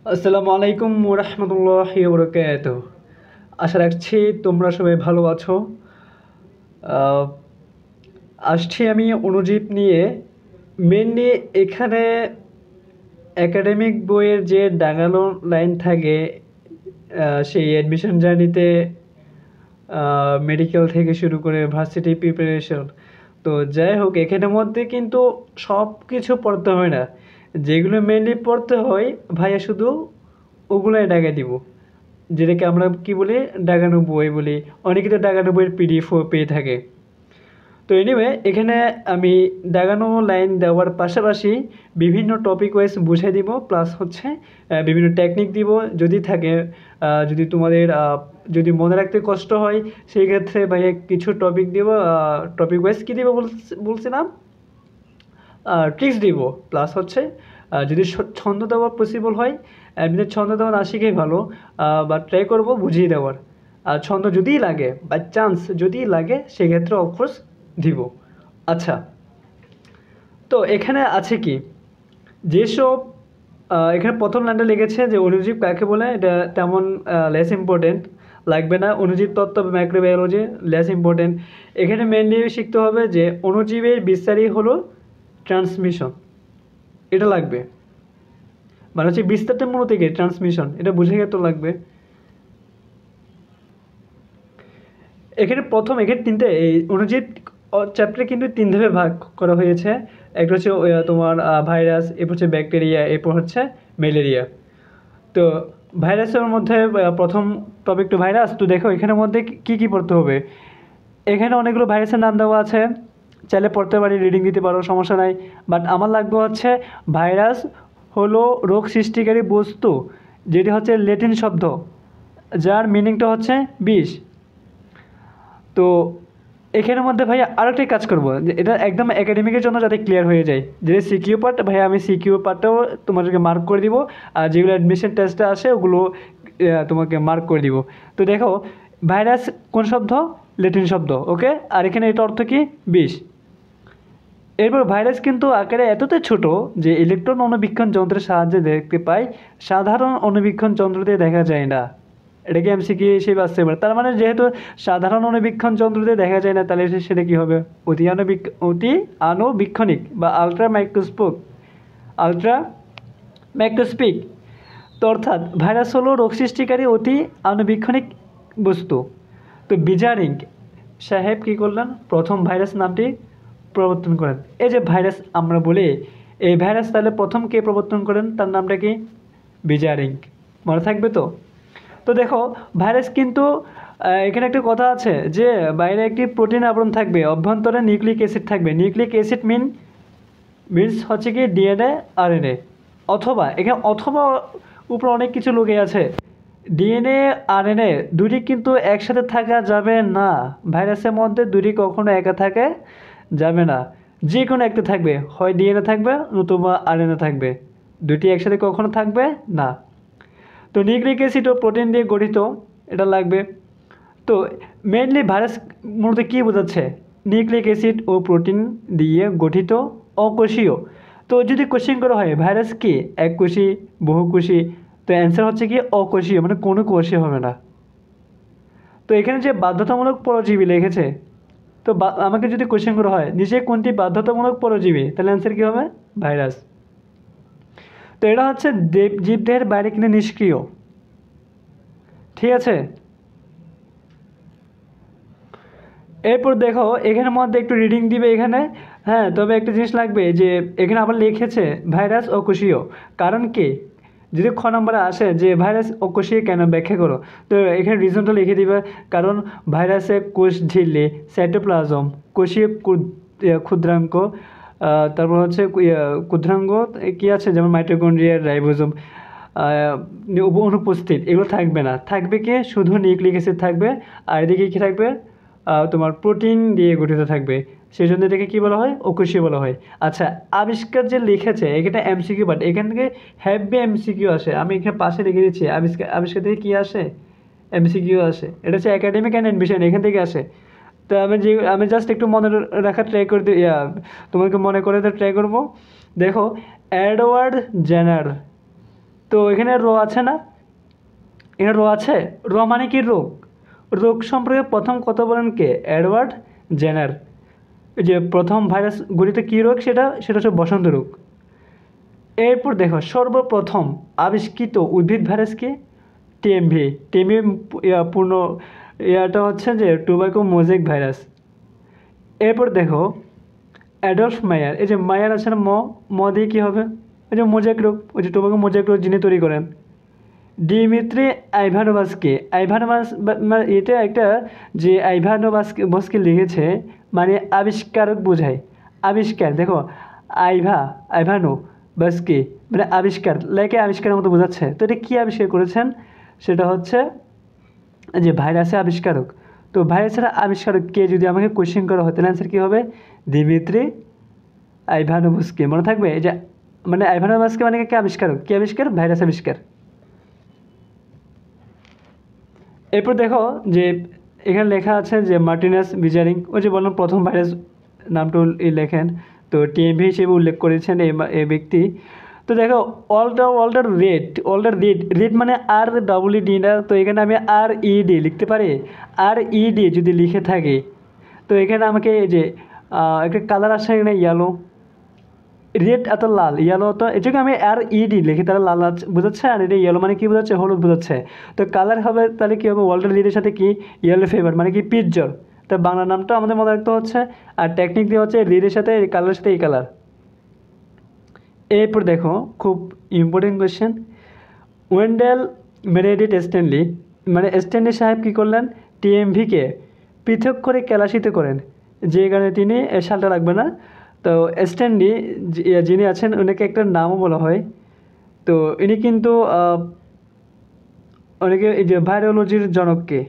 আসসালামু আলাইকুম ওরহমতুল্লাহি ওবরাকাতুহ। আশা রাখছি তোমরা সবাই ভালো আছো। আহ, আসছি আমি অনুজীব নিয়ে। মেনলি এখানে একাডেমিক বইয়ের যে দাগানো লাইন থাকে, সেই অ্যাডমিশন জার্নিতে মেডিকেল থেকে শুরু করে ভার্সিটি প্রিপারেশন, তো যাই হোক এখানের মধ্যে কিন্তু সব কিছু পড়তে হয় না। যেগুলো মেনলি পড়তে হয় ভাইয়া শুধু ওগুলাই দাগা দিব, যেটাকে আমরা কি বলি, দাগানো বই বলি। অনেকে তো দাগানো বইয়ের পিডিএফও পেয়ে থাকে। তো এনিওয়ে এখানে আমি দাগানো লাইন দেওয়ার পাশাপাশি বিভিন্ন টপিক ওয়াইজ বুঝিয়ে দিব, প্লাস হচ্ছে বিভিন্ন টেকনিক দিব যদি থাকে। যদি তোমাদের যদি মনে রাখতে কষ্ট হয় সেই ক্ষেত্রে ভাইয়া কিছু টপিক দিব। টপিক ওয়াইজ কী দিব বলছিলাম, ট্রিক্স দিব। প্লাস হচ্ছে যদি ছন্দ দেওয়া পসিবল হয়, এমনি ছন্দ দেওয়া না শিখেই ভালো, বা ট্রাই করব বুঝিয়ে দেওয়ার। আর ছন্দ যদিই লাগে, বাই চান্স যদি লাগে, সেক্ষেত্রে অফকোর্স দিব। আচ্ছা, তো এখানে আছে কি, যেসব এখানে প্রথম লাইনটা লিখেছে যে অণুজীব কাকে বলে, এটা তেমন লেস ইম্পর্টেন্ট লাগবে না। অণুজীব তত্ত্ব বা মাইক্রোবায়োলজি লেস ইম্পর্টেন্ট। এখানে মেনলি শিখতে হবে যে অণুজীবের বিস্তারই হলো ট্রান্সমিশন, এটা লাগবে। মানে হচ্ছে বিস্তারটা মূলত কি, ট্রান্সমিশন, এটা বুঝে গেলে তো লাগবে। এখানে তিনটে এই অণুজীব চ্যাপ্টারে কিন্তু তিন ধাপে ভাগ করা হয়েছে। একটা হচ্ছে তোমার ভাইরাস, এরপর হচ্ছে ব্যাকটেরিয়া, এরপর হচ্ছে ম্যালেরিয়া। তো ভাইরাসের মধ্যে প্রথম টপিক টু ভাইরাস। তো দেখো এখানের মধ্যে কি কি পড়তে হবে। এখানে অনেকগুলো ভাইরাসের নাম দেওয়া আছে, চাইলে পড়তে পারি, রিডিং দিতে পারো, সমস্যা নাই। বাট আমার লাগবে হচ্ছে ভাইরাস হলো রোগ সৃষ্টিকারী বস্তু, যেটি হচ্ছে ল্যাটিন শব্দ, যার মিনিংটা হচ্ছে বিষ। তো এখানের মধ্যে ভাইয়া আরেকটাই কাজ করবো, যে এটা একদম একাডেমিকের জন্য যাতে ক্লিয়ার হয়ে যায়। যে সিকিউ পার্ট ভাইয়া, আমি সিকিউ পার্টটাও তোমাদেরকে মার্ক করে দিব, আর যেগুলো অ্যাডমিশন টেস্টে আসে ওগুলো তোমাকে মার্ক করে দিব। তো দেখো, ভাইরাস কোন শব্দ, ল্যাটিন শব্দ, ওকে। আর এখানে এটা অর্থ কি, বিষ। এরপর ভাইরাস কিন্তু আকারে এতটাই ছোট যে ইলেকট্রন অণুবীক্ষণ যন্ত্রের সাহায্যে দেখতে পাই, সাধারণ অণুবীক্ষণ যন্ত্র দিয়ে দেখা যায় না। এটাকে এমসিকিউ হিসেবে আসতে পারে। তার মানে যেহেতু সাধারণ অণুবীক্ষণ যন্ত্র দিয়ে দেখা যায় না, তাহলে সেটা কী হবে, অতি আণুবীক্ষণিক বা আলট্রা মাইক্রোস্পিক। তো অর্থাৎ ভাইরাস হলো রোগ সৃষ্টিকারী অতি আণুবীক্ষণিক বস্তু। তো বিজারিং সাহেব কী করলেন, প্রথম ভাইরাস নামটি প্রবর্তন করেন। এই যে ভাইরাস আমরা বলি, এই ভাইরাস তাহলে প্রথম কে প্রবর্তন করেন, তার নামটা কি, বিজারিং। মনে থাকবে তো। তো দেখো ভাইরাস কিন্তু এখানে একটা কথা আছে যে বাইরে একটি প্রোটিন আবরণ থাকবে, অভ্যন্তরে নিউক্লিক অ্যাসিড থাকবে। নিউক্লিক অ্যাসিড মিনস হচ্ছে কি ডিএনএ আরএনএ। অথবা এখানে অথবা উপরে অনেক কিছু লুকিয়ে আছে। ডিএনএ আরএনএ দুটি কিন্তু একসাথে থাকা যাবে না। ভাইরাসের মধ্যে দুটি কখনো একা থাকে যাবে না, যে কোনো একটা থাকবে, হয় ডিএনএ থাকবে নতুবা আরএনএ থাকবে, দুটি একসাথে কখনো থাকবে না। তো নিউক্লিক অ্যাসিড ও প্রোটিন দিয়ে গঠিত, এটা লাগবে। তো মেইনলি ভাইরাস মূলত কী বোঝাচ্ছে, নিউক্লিক অ্যাসিড ও প্রোটিন দিয়ে গঠিত, অকোষীয়। তো যদি কোশ্চেন করা হয় ভাইরাস কি এককোষী, বহুকোষী, তো অ্যান্সার হচ্ছে কি অকোষীয়, মানে কোনো কোষে হবে না। তো এখানে যে বাধ্যতামূলক পরজীবী লিখেছে, তো আমাকে যদি কোশ্চেন করা হয় নিচে কোনটি বাধ্যতামূলক পরজীবী, তাহলে অ্যান্সার কী হবে, ভাইরাস। তো এটা হচ্ছে জীবদেহের বাইরে কিন্তু নিষ্ক্রিয়, ঠিক আছে। এরপর দেখো এখানের মধ্যে একটু রিডিং দিবে এখানে। হ্যাঁ, তবে একটা জিনিস লাগবে যে এখানে আবার লিখেছে ভাইরাস অকোষীয়, কারণ কি, যদি খ নম্বরে আসে যে ভাইরাস অকোষীয় কেন ব্যাখ্যা করো, তো এখানে রিজনটা লিখে দিবে। কারণ ভাইরাসে কোষ ঝিল্লি, সাইটোপ্লাজম, কোষীয় ক্ষুদ্রাঙ্ক, তারপর হচ্ছে ক্ষুদ্রাঙ্গ কী আছে, যেমন মাইটোকন্ড্রিয়া, রাইবোজোম অনুপস্থিত, এগুলো থাকবে না। থাকবে কি, শুধু নিউক্লিক অ্যাসিড থাকবে। আর এদিকে কী থাকবে, তোমার প্রোটিন দিয়ে গঠিত থাকবে। সেই জন্য এটাকে কী বলা হয়, অকোষীয় বলা হয়। আচ্ছা, আবিষ্কার যে লিখেছে এখানে এমসিকিউ, বাট এখান থেকে হ্যাভি এমসিকিউ আসে। আমি এখানে পাশে লিখে দিচ্ছি, আবিষ্কার থেকে কী আসে, এমসিকিউ আসে। এটা হচ্ছে একাডেমিক অ্যান্ড অ্যাডমিশন, এখান থেকে আসে। তো আমি জাস্ট একটু মনে রাখার ট্রাই করে দিই, তোমাকে মনে করে ট্রাই করবো। দেখো, এডওয়ার্ড জেনার, তো এখানে র আছে না, এখানে র আছে, র মানে কি রোগ, রোগ সম্পর্কে প্রথম কথা বলেন কে, এডওয়ার্ড জেনার। এই যে প্রথম ভাইরাসগুলিতে কী রোগ, সেটা সেটা হচ্ছে বসন্ত রোগ। এরপর দেখো সর্বপ্রথম আবিষ্কৃত উদ্ভিদ ভাইরাস কি, টিএমভি। টিএমভি পূর্ণ ইয়াটা হচ্ছে যে টোব্যাকো মোজাইক ভাইরাস। এরপর দেখো অ্যাডলফ মায়ার, এই যে মায়ার আছে না, ম দিয়ে কী হবে, ওই যে মোজাইক রোগ, ওই যে টোব্যাকো মোজাইক রোগ যিনি তৈরি করেন। ডিমিত্রি আইভানোভাসকে, মানে এটা একটা যে আইভানোভাসকে লিখেছে মানে আবিষ্কারক বোঝায়, আবিষ্কার। দেখো আইভানোভাসকে মানে আবিষ্কার, লেখে আবিষ্কারের মতো বোঝাচ্ছে। তো এটা কী আবিষ্কার করেছেন, সেটা হচ্ছে যে ভাইরাসের আবিষ্কারক। তো ভাইরাসের আবিষ্কারক কে যদি আমাকে কোয়েশ্চেন করা হয় তাহলে অ্যান্সার কী হবে, দিমিত্রি আইভানোভাসকে। মনে থাকবে এই যে মানে আইভানোভাসকে মানে কে আবিষ্কারক, কে আবিষ্কার, ভাইরাস আবিষ্কার। এরপর দেখো যে এখানে লেখা আছে যে মার্টিনাস বিজারিং, ওই যে বললাম প্রথম ভাইরাস নামটা লেখেন, তো টিএমভি হিসেবে উল্লেখ করেছেন এই ব্যক্তি। তো দেখো অল্টার রেড মানে আর ডাবল ডি না, তো এখানে আমি আর ইডি লিখতে পারি, আর ইডি যদি লিখে থাকি তো এখানে আমাকে এই যে একটা কালার আসে এখানে ইয়েলো, রেড এত লাল, ইয়েলো তো এটাকে আমি আর ইডি লিখি তাহলে লাল বোঝাচ্ছে, আর এটা ইয়েলো মানে কি বোঝাচ্ছে, হলুদ বোঝাচ্ছে। তো কালার হবে তাহলে কী হবে, ওয়াল্টার রিডের সাথে কি ইয়েলো ফিভার মানে কি পিচ জ্বর। তো বাংলা নামটা আমাদের মনে রাখতে হচ্ছে, আর টেকনিক দিয়ে হচ্ছে রিডের সাথে কালারের সাথে এই কালার। এরপর দেখো খুব important question, Wendell Meredith Stanley, মানে স্ট্যানলি সাহেব কী করলেন, টিএমভিকে পৃথক করে ক্যালাসিত করেন, যে কারণে তিনি সালটা রাখবে না। তো স্ট্যানলি যিনি আছেন ওনাকে একটা নামও বলা হয়। তো ইনি কিন্তু অনেকে এই যে ভাইরোলজির জনককে,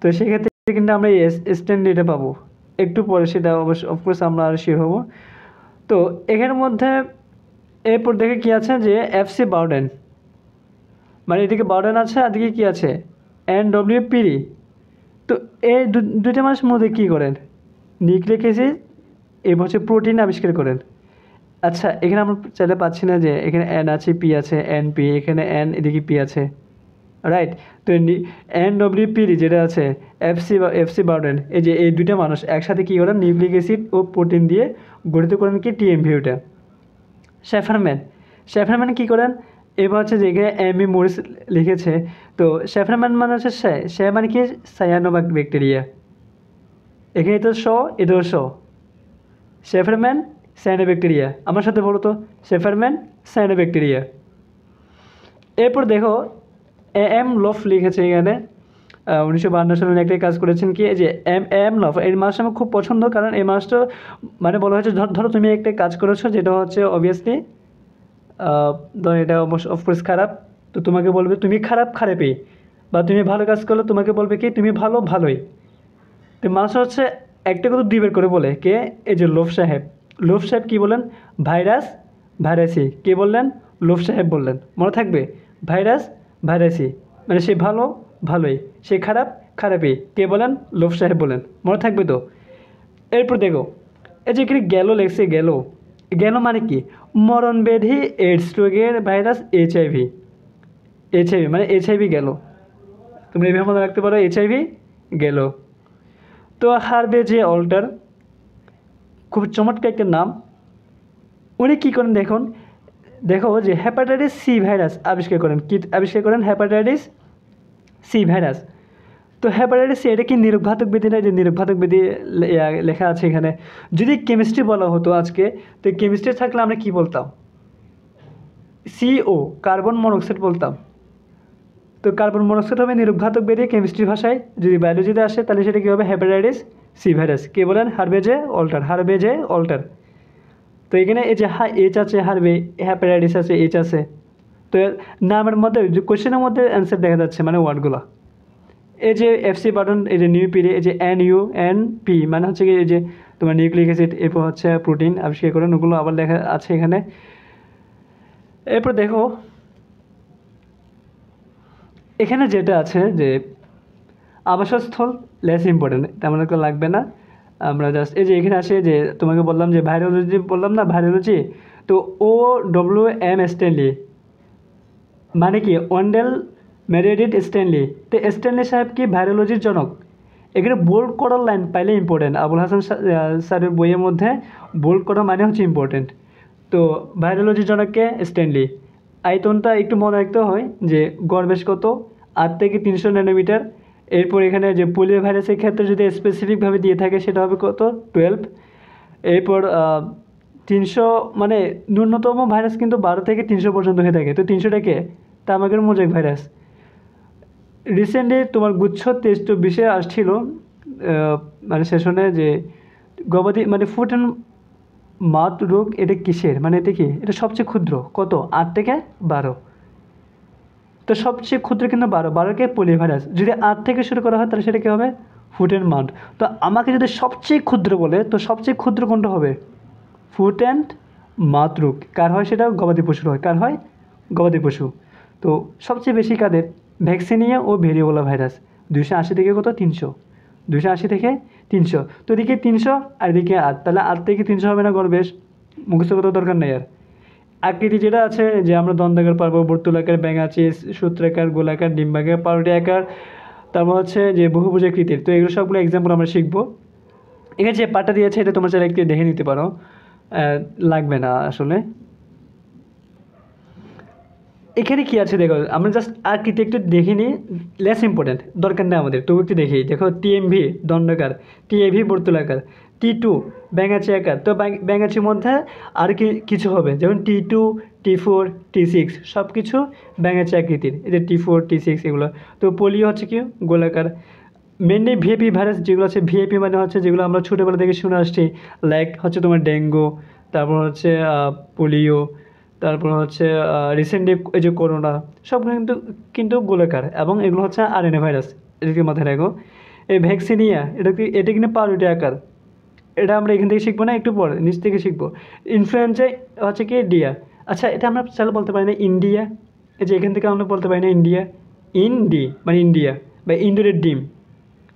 তো সেক্ষেত্রে কিন্তু আমরা এই স্ট্যানলিটা পাবো একটু পরে, সেটা অফকোর্স আমরা আর শিওর হবো। তো এখানের মধ্যে এরপর দেখে কী আছে যে এফসি বাউডেন, মানে এদিকে বাউডেন আছে আর এদিকে কী আছে NW পিরি। তো এই দুইটা মানুষের মধ্যে কী করেন, নিউক্লিক অ্যাসিড এবং হচ্ছে প্রোটিন আবিষ্কার করেন। আচ্ছা এখানে আমরা চাইলে পাচ্ছি না যে এখানে এন আছে, পি আছে, NP, এখানে এন এদিকে পি আছে, রাইট। তো NW পিরি যেটা আছে, এফসি বাউডেন, এই যে এই দুইটা মানুষ একসাথে কী করেন, নিউক্লিক অ্যাসিড ও প্রোটিন দিয়ে গঠিত করেন কি টিএমভি। ওটা শেফারম্যান কী করেন, এবার হচ্ছে যেখানে এম ই মরিস লিখেছে, তো শেফারম্যান মানে হচ্ছে সে মানে কি সায়ানোব্যাকটেরিয়া, এখানে তো এটাও শেফারম্যান সায়ানোব্যাকটেরিয়া, আমার সাথে বলো তো, শেফারম্যান সায়ানোব্যাকটেরিয়া। এরপর দেখো AM লফ লিখেছে এখানে 1952 সালে উনি একটা কাজ করেছেন কি, যে AM লফ, এই মাসটা আমার খুব পছন্দ, কারণ এই মাসটা মানে বলা হয়েছে ধরো তুমি একটা কাজ করেছো যেটা হচ্ছে অবভিয়াসলি ধরো এটা অফকোর্স খারাপ, তো তোমাকে বলবে তুমি খারাপই, বা তুমি ভালো কাজ করলে তোমাকে বলবে কি তুমি ভালোই। তো মানুষ হচ্ছে একটা কথা দুইবার করে বলে, কে, এই যে লোভ সাহেব কী বলেন, ভাইরাসই, কে বললেন, লোভ সাহেব বললেন, মনে থাকবে, ভাইরাসই মানে সে ভালোই, সে খারাপই, কে বলেন, লোভ সাহেব বলেন, মনে থাকবে তো। এরপর দেখো এই যে এখানে লেগছে গেল মানে কি, মরণব্যাধি এইডস রোগের ভাইরাস এইচআইভি মানে এইচআইভি গেল, তোমরা এইভাবে মনে রাখতে পারো, এইচআইভি গেল। তো হারভে অল্টার, খুব চমৎকার একটা নাম, উনি কী করেন দেখো যে হেপাটাইটিস সি ভাইরাস আবিষ্কার করেন, হেপাটাইটিস সি ভাইরাস। তো হেপাটাইটিস সি এটা কি নিরোগঘাতক ব্যাধি না, যে নিরোগঘাতক ব্যাধি লেখা আছে এখানে। যদি কেমিস্ট্রি বলা হতো আজকে, তো কেমিস্ট্রি থাকলে আমরা কি বলতাম, CO কার্বন মনোক্সাইড বলতাম। তো কার্বন মনোক্সাইড হবে নিরোগঘাতক ব্যাধি কেমিস্ট্রি ভাষায়, যদি বায়োলজিতে আসে তাহলে সেটা কী হবে, হেপাটাইটিস সি ভাইরাস, কে বলেন, হারভে অল্টার। তো এখানে এই যে এইচ আছে, হেপাটাইটিস আছে, এইচ আছে, তো নামের মধ্যে কোয়েশ্চেনের মধ্যে অ্যান্সার দেখা যাচ্ছে মানে ওয়ার্ডগুলো। এই যে এফসি বাটন, এই যে নিউপিরি, এই যে NUNP মানে হচ্ছে কি, এই যে তোমার নিউক্লিক অ্যাসিড, এরপর হচ্ছে প্রোটিন আবিষ্কার করেন, ওগুলো আবার লেখা আছে এখানে। এরপর দেখো এখানে যেটা আছে যে আবাসস্থল লেস ইম্পর্টেন্ট, তেমন একটা লাগবে না, আমরা জাস্ট এই যে এখানে আসে যে তোমাকে বললাম যে ভাইরোলজি বললাম না, ভাইরোলজি, তো OWM স্ট্যানলি, মানে কি ওয়েন্ডেল মেরিডিথ স্ট্যানলি। তো স্ট্যানলি সাহেব কি ভাইরোলজির জনক। এখানে বোল্ড করার লাইন পাইলে ইম্পর্টেন্ট, আবুল হাসান স্যারের বইয়ের মধ্যে বোল্ড করা মানে হচ্ছে ইম্পর্টেন্ট। তো ভাইরোলজির জনককে স্ট্যানলি। আয়তনটা একটু মনে রাখতে হয় যে গড় বেশ কত 8 থেকে 300 ন্যানোমিটার। এরপর এখানে যে পোলিও ভাইরাসের ক্ষেত্রে যদি স্পেসিফিকভাবে দিয়ে থাকে সেটা হবে কত 12। এরপর 300 মানে ন্যূনতম ভাইরাস কিন্তু 12 থেকে 300 পর্যন্ত হয়ে থাকে। তো 300টাকে তামাকের মোজাইক ভাইরাস। রিসেন্টলি তোমার গুচ্ছ 23-24 আসছিল মানে সেশনে যে গবাদি মানে ফুট অ্যান্ড মাউথ রোগ এটা কিসের, মানে এটা কি, এটা সবচেয়ে ক্ষুদ্র কত 8 থেকে 12। তো সবচেয়ে ক্ষুদ্র কিন্তু 12কে পোলিও ভাইরাস। যদি 8 থেকে শুরু করা হয় তাহলে সেটা কী হবে ফুট অ্যান্ড মাউথ। তো আমাকে যদি সবচেয়ে ক্ষুদ্র বলে তো সবচেয়ে ক্ষুদ্র কোনটা হবে ফুট অ্যান্ড মাউথ রোগ। কার হয় সেটা গবাদি পশুর হয়, কার হয় গবাদি পশু। তো সবচেয়ে বেশি কাদের ভ্যাকসিনিয়া ও ভেরিওলা ভাইরাস 280 থেকে কত 300, 280 থেকে 300। তো এদিকে 300 আর এদিকে 8, তাহলে 8 থেকে 300 হবে না গড় বেশ, মুখস্থ কত দরকার নেই আর। আকৃতি যেটা আছে যে আমরা দন্ডাকার পারবো, বর্তুলাকার, ব্যাঙাচি, সূত্রাকার, গোলাকার, ডিম্বাকার, পাউরুটি আকার, তারপর হচ্ছে যে বহুভুজাকৃতির। তো এগুলো সবগুলো এক্সাম্পল আমরা শিখবো। এখানে যে পার্টটা দিয়েছে এটা তোমার চাইলে একটু দেখে নিতে পারো, লাগবে না আসলে। এখানে কি আছে দেখো, আমরা জাস্ট আকৃতি একটু দেখে নিই, লেস ইম্পর্টেন্ট দরকার নেই আমাদের, তবু একটু দেখি। দেখো টিএমভি দণ্ডাকার, টিএভি বর্তুলাকার, T2 ব্যাঙাচি আকার। তো ব্যাঙাচির মধ্যে আর কিছু হবে, যেমন T2, T4, T6 সব কিছু ব্যাঙাচি আকৃতির, এই যে T4, T6 এগুলো। তো পোলিও হচ্ছে কি গোলাকার। মেনলি ভিআইপি ভাইরাস যেগুলো আছে, ভিআইপি মানে হচ্ছে যেগুলো আমরা ছোটোবেলা থেকে শুনে আসছি, লাইক হচ্ছে তোমার ডেঙ্গু, তারপর হচ্ছে পোলিও, তারপর হচ্ছে রিসেন্টলি এই যে করোনা, সবগুলো কিন্তু কিন্তু গোলাকার এবং এগুলো হচ্ছে আরএনএ ভাইরাস, এটাকে মাথায় রাখো। এই ভ্যাকসিনিয়া এটা কিন্তু পাউরুটি আকার, এটা আমরা এখান থেকে শিখবো না, একটু পরে নিচ থেকে শিখবো। ইনফ্লুয়েঞ্জা হচ্ছে কি ডিয়া। আচ্ছা এটা আমরা চাইলে বলতে পারি না ইন্ডিয়া, এই যে এখান থেকে আমরা বলতে পারি না ইন্ডিয়া, ইন্ডি মানে ইন্ডিয়া বা ইন্দুরের ডিম,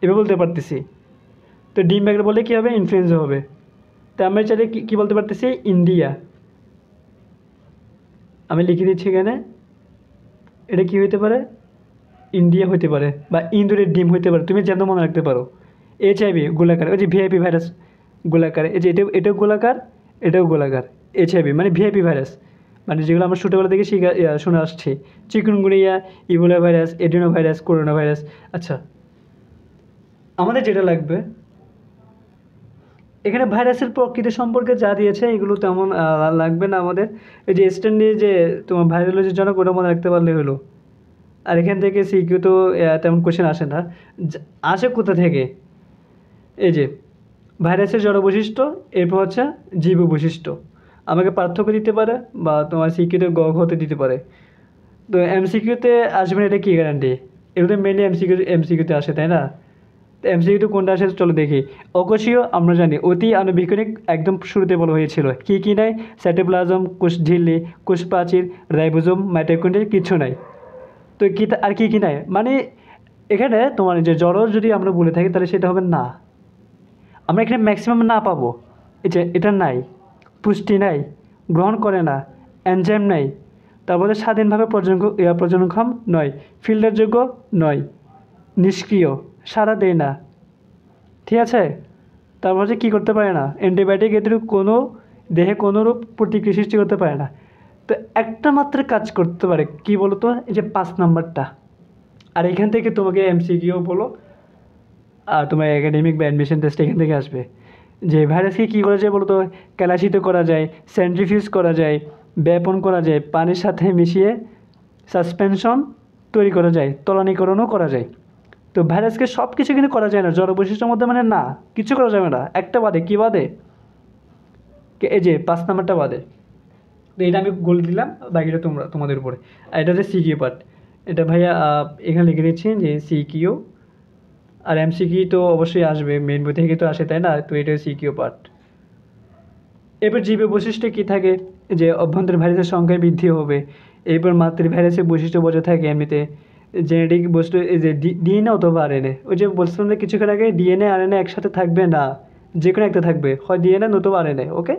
এভাবে বলতে পারতেছি। তো ডিম ব্যাগের বলে কী হবে ইনফ্লুয়েঞ্জা হবে। তো আমরা চাইলে কী বলতে পারতেছি ইন্ডিয়া, আমি লিখে দিচ্ছি এখানে, এটা কী হতে পারে ইন্ডিয়া হতে পারে বা ইন্দুরের ডিম হতে পারে, তুমি যেন মনে রাখতে পারো। এইচআইভি গোলাকার, ওই যে ভিআইপি ভাইরাস গোলাকার, এই যে এটাও গোলাকার, এটাও গোলাকার। এইচআইভি মানে ভিআইপি ভাইরাস, মানে যেগুলো আমরা ছোটোবেলা থেকে শুনে আসছি, chikungunya, Ebola virus, adeno virus, corona virus. আচ্ছা আমাদের যেটা লাগবে এখানে ভাইরাসের প্রকৃতি সম্পর্কে যা দিয়েছে এগুলো তেমন লাগবে না আমাদের। এই যে স্ট্যান্ডে যে তোমার ভাইরোলজির জন্য ওটা মনে রাখতে পারলে হলো। আর এখান থেকে সিকিউ তো তেমন কোশ্চেন আসে না, আসে কোথা থেকে, এই যে ভাইরাসের জড় বৈশিষ্ট্য, এরপর হচ্ছে জীব বৈশিষ্ট্য, আমাকে পার্থক্য দিতে পারে বা তোমার সিকিউতে হতে দিতে পারে। তো এমসিকিউতে আসবে না এটা কী গ্যারান্টি, এগুলো মেনলি এমসিকিউতে আসে তাই না। তো এমসিকিউতে কোনটা আসে চলো দেখি। অকোষীয় আমরা জানি অতি আণুবীক্ষণিক একদম শুরুতে বলা হয়েছিল, কী কী নাই সাইটোপ্লাজম, কোষ ঝিল্লি, কোষ প্রাচীর, রাইবোজোম, মাইটোকন্ড্রিয়া, কিছু নাই। তো কী আর কী কী নাই, মানে এখানে তোমার যে জড় যদি আমরা বলে থাকি তাহলে সেটা হবে না, আমরা এখানে ম্যাক্সিমাম না পাবো। এই যে এটা নাই, পুষ্টি নাই, গ্রহণ করে না, এনজাইম নাই, তারপরে স্বাধীনভাবে প্রজননক্ষম নয়, ফিল্টার যোগ্য নয়, নিষ্ক্রিয়, সাড়া দেয় না, ঠিক আছে। তারপর হচ্ছে কী করতে পারে না, অ্যান্টিবায়োটিক এদের কোনো দেহে কোনোরূপ প্রতিক্রিয়া সৃষ্টি করতে পারে না। তো একটা মাত্র কাজ করতে পারে, কি বলো তো, এই যে 5 নাম্বারটা। আর এখান থেকে তোমাকে এমসিকিউ বলো আর তোমার একাডেমিক বা অ্যাডমিশন টেস্ট এখান থেকে আসবে যে ভাইরাসকে কী করা যায় বলো তো, ক্যালাসিত করা যায়, সেন্ট্রিফিউজ করা যায়, ব্যাপন করা যায়, পানির সাথে মিশিয়ে সাসপেনশন তৈরি করা যায়, তলানীকরণও করা যায়। তো ভাইরাসকে সব কিছু কিন্তু করা যায় না, জড় বৈশিষ্ট্যের মধ্যে মানে না কিছু করা যাবে না, একটা বাদে, কী বাদে, এই যে 5 নাম্বারটা বাদে। তো এটা আমি গোল দিলাম, বাকিটা তোমাদের উপরে। আর এটা হচ্ছে সিকিউ পার্ট, এটা ভাইয়া এখানে লিখে দিচ্ছি যে সিকিউ। আর এমসিকিউ তো অবশ্যই আসবে, মেন বই থেকে তো আসে তাই না, তো এটা সিকিউ পার্ট। এবার জীবের বৈশিষ্ট্য কী থাকে, যে অভ্যন্তরীণ ভাইরাসের সংখ্যায় বৃদ্ধি হবে, এরপর মাতৃ ভাইরাসের বৈশিষ্ট্য বজায় থাকে এমনিতে, জেনেটিক বস্তু এই যে ডিএনএ অথবা আরএনএ, ওই যে বলছিলাম যে কিছুক্ষণ আগে ডিএনএ আরএনএ একসাথে থাকবে না, যে কোনো একটা থাকবে, হয় ডিএনএ নতুবা আরএনএ, ওকে।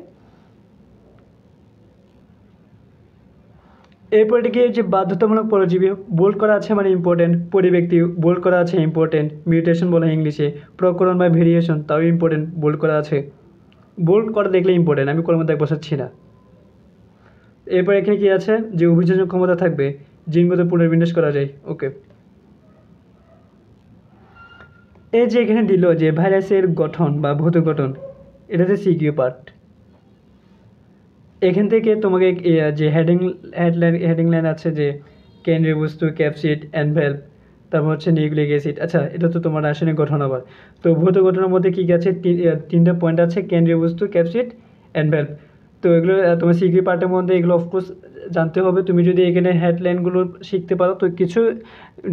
এরপর এটিকে যে বাধ্যতামূলক পরজীবী বোল্ড করা আছে মানে ইম্পর্টেন্ট, পরিব্যক্তি বোল্ড করা আছে ইম্পর্টেন্ট, মিউটেশন বলা হয় ইংলিশে, প্রকরণ বা ভেরিয়েশন তাও ইম্পর্টেন্ট বোল্ড করা আছে, বোল্ড করা দেখলে ইম্পর্টেন্ট, আমি কোনো মধ্যে বসাচ্ছি না। এরপর এখানে কি আছে যে অভিযোজন ক্ষমতা থাকবে, জিনগত পুনর্বিন্যাস করা যায়। ওকে, এই যে এখানে দিল যে ভাইরাসের গঠন বা ভৌত গঠন, এটা হচ্ছে সিকিউ পার্ট। এখান থেকে তোমাকে যে হেডিং লাইন আছে যে কেন্দ্রীয় বস্তু, ক্যাপসিড, এনভেলপ, তারপর হচ্ছে নিউক্লিক অ্যাসিড। আচ্ছা, এটা তো তোমার রাসায়নিক গঠন আবার। তো ভৌত গঠনের মধ্যে কী কী আছে, তিনটা পয়েন্ট আছে, কেন্দ্রীয় বস্তু, ক্যাপসিড, এনভেলপ। তো এগুলো তোমার সিকিউ পার্টের মধ্যে এগুলো অফকোর্স জানতে হবে। তুমি যদি এখানে হেডলাইনগুলো শিখতে পারো তো কিছু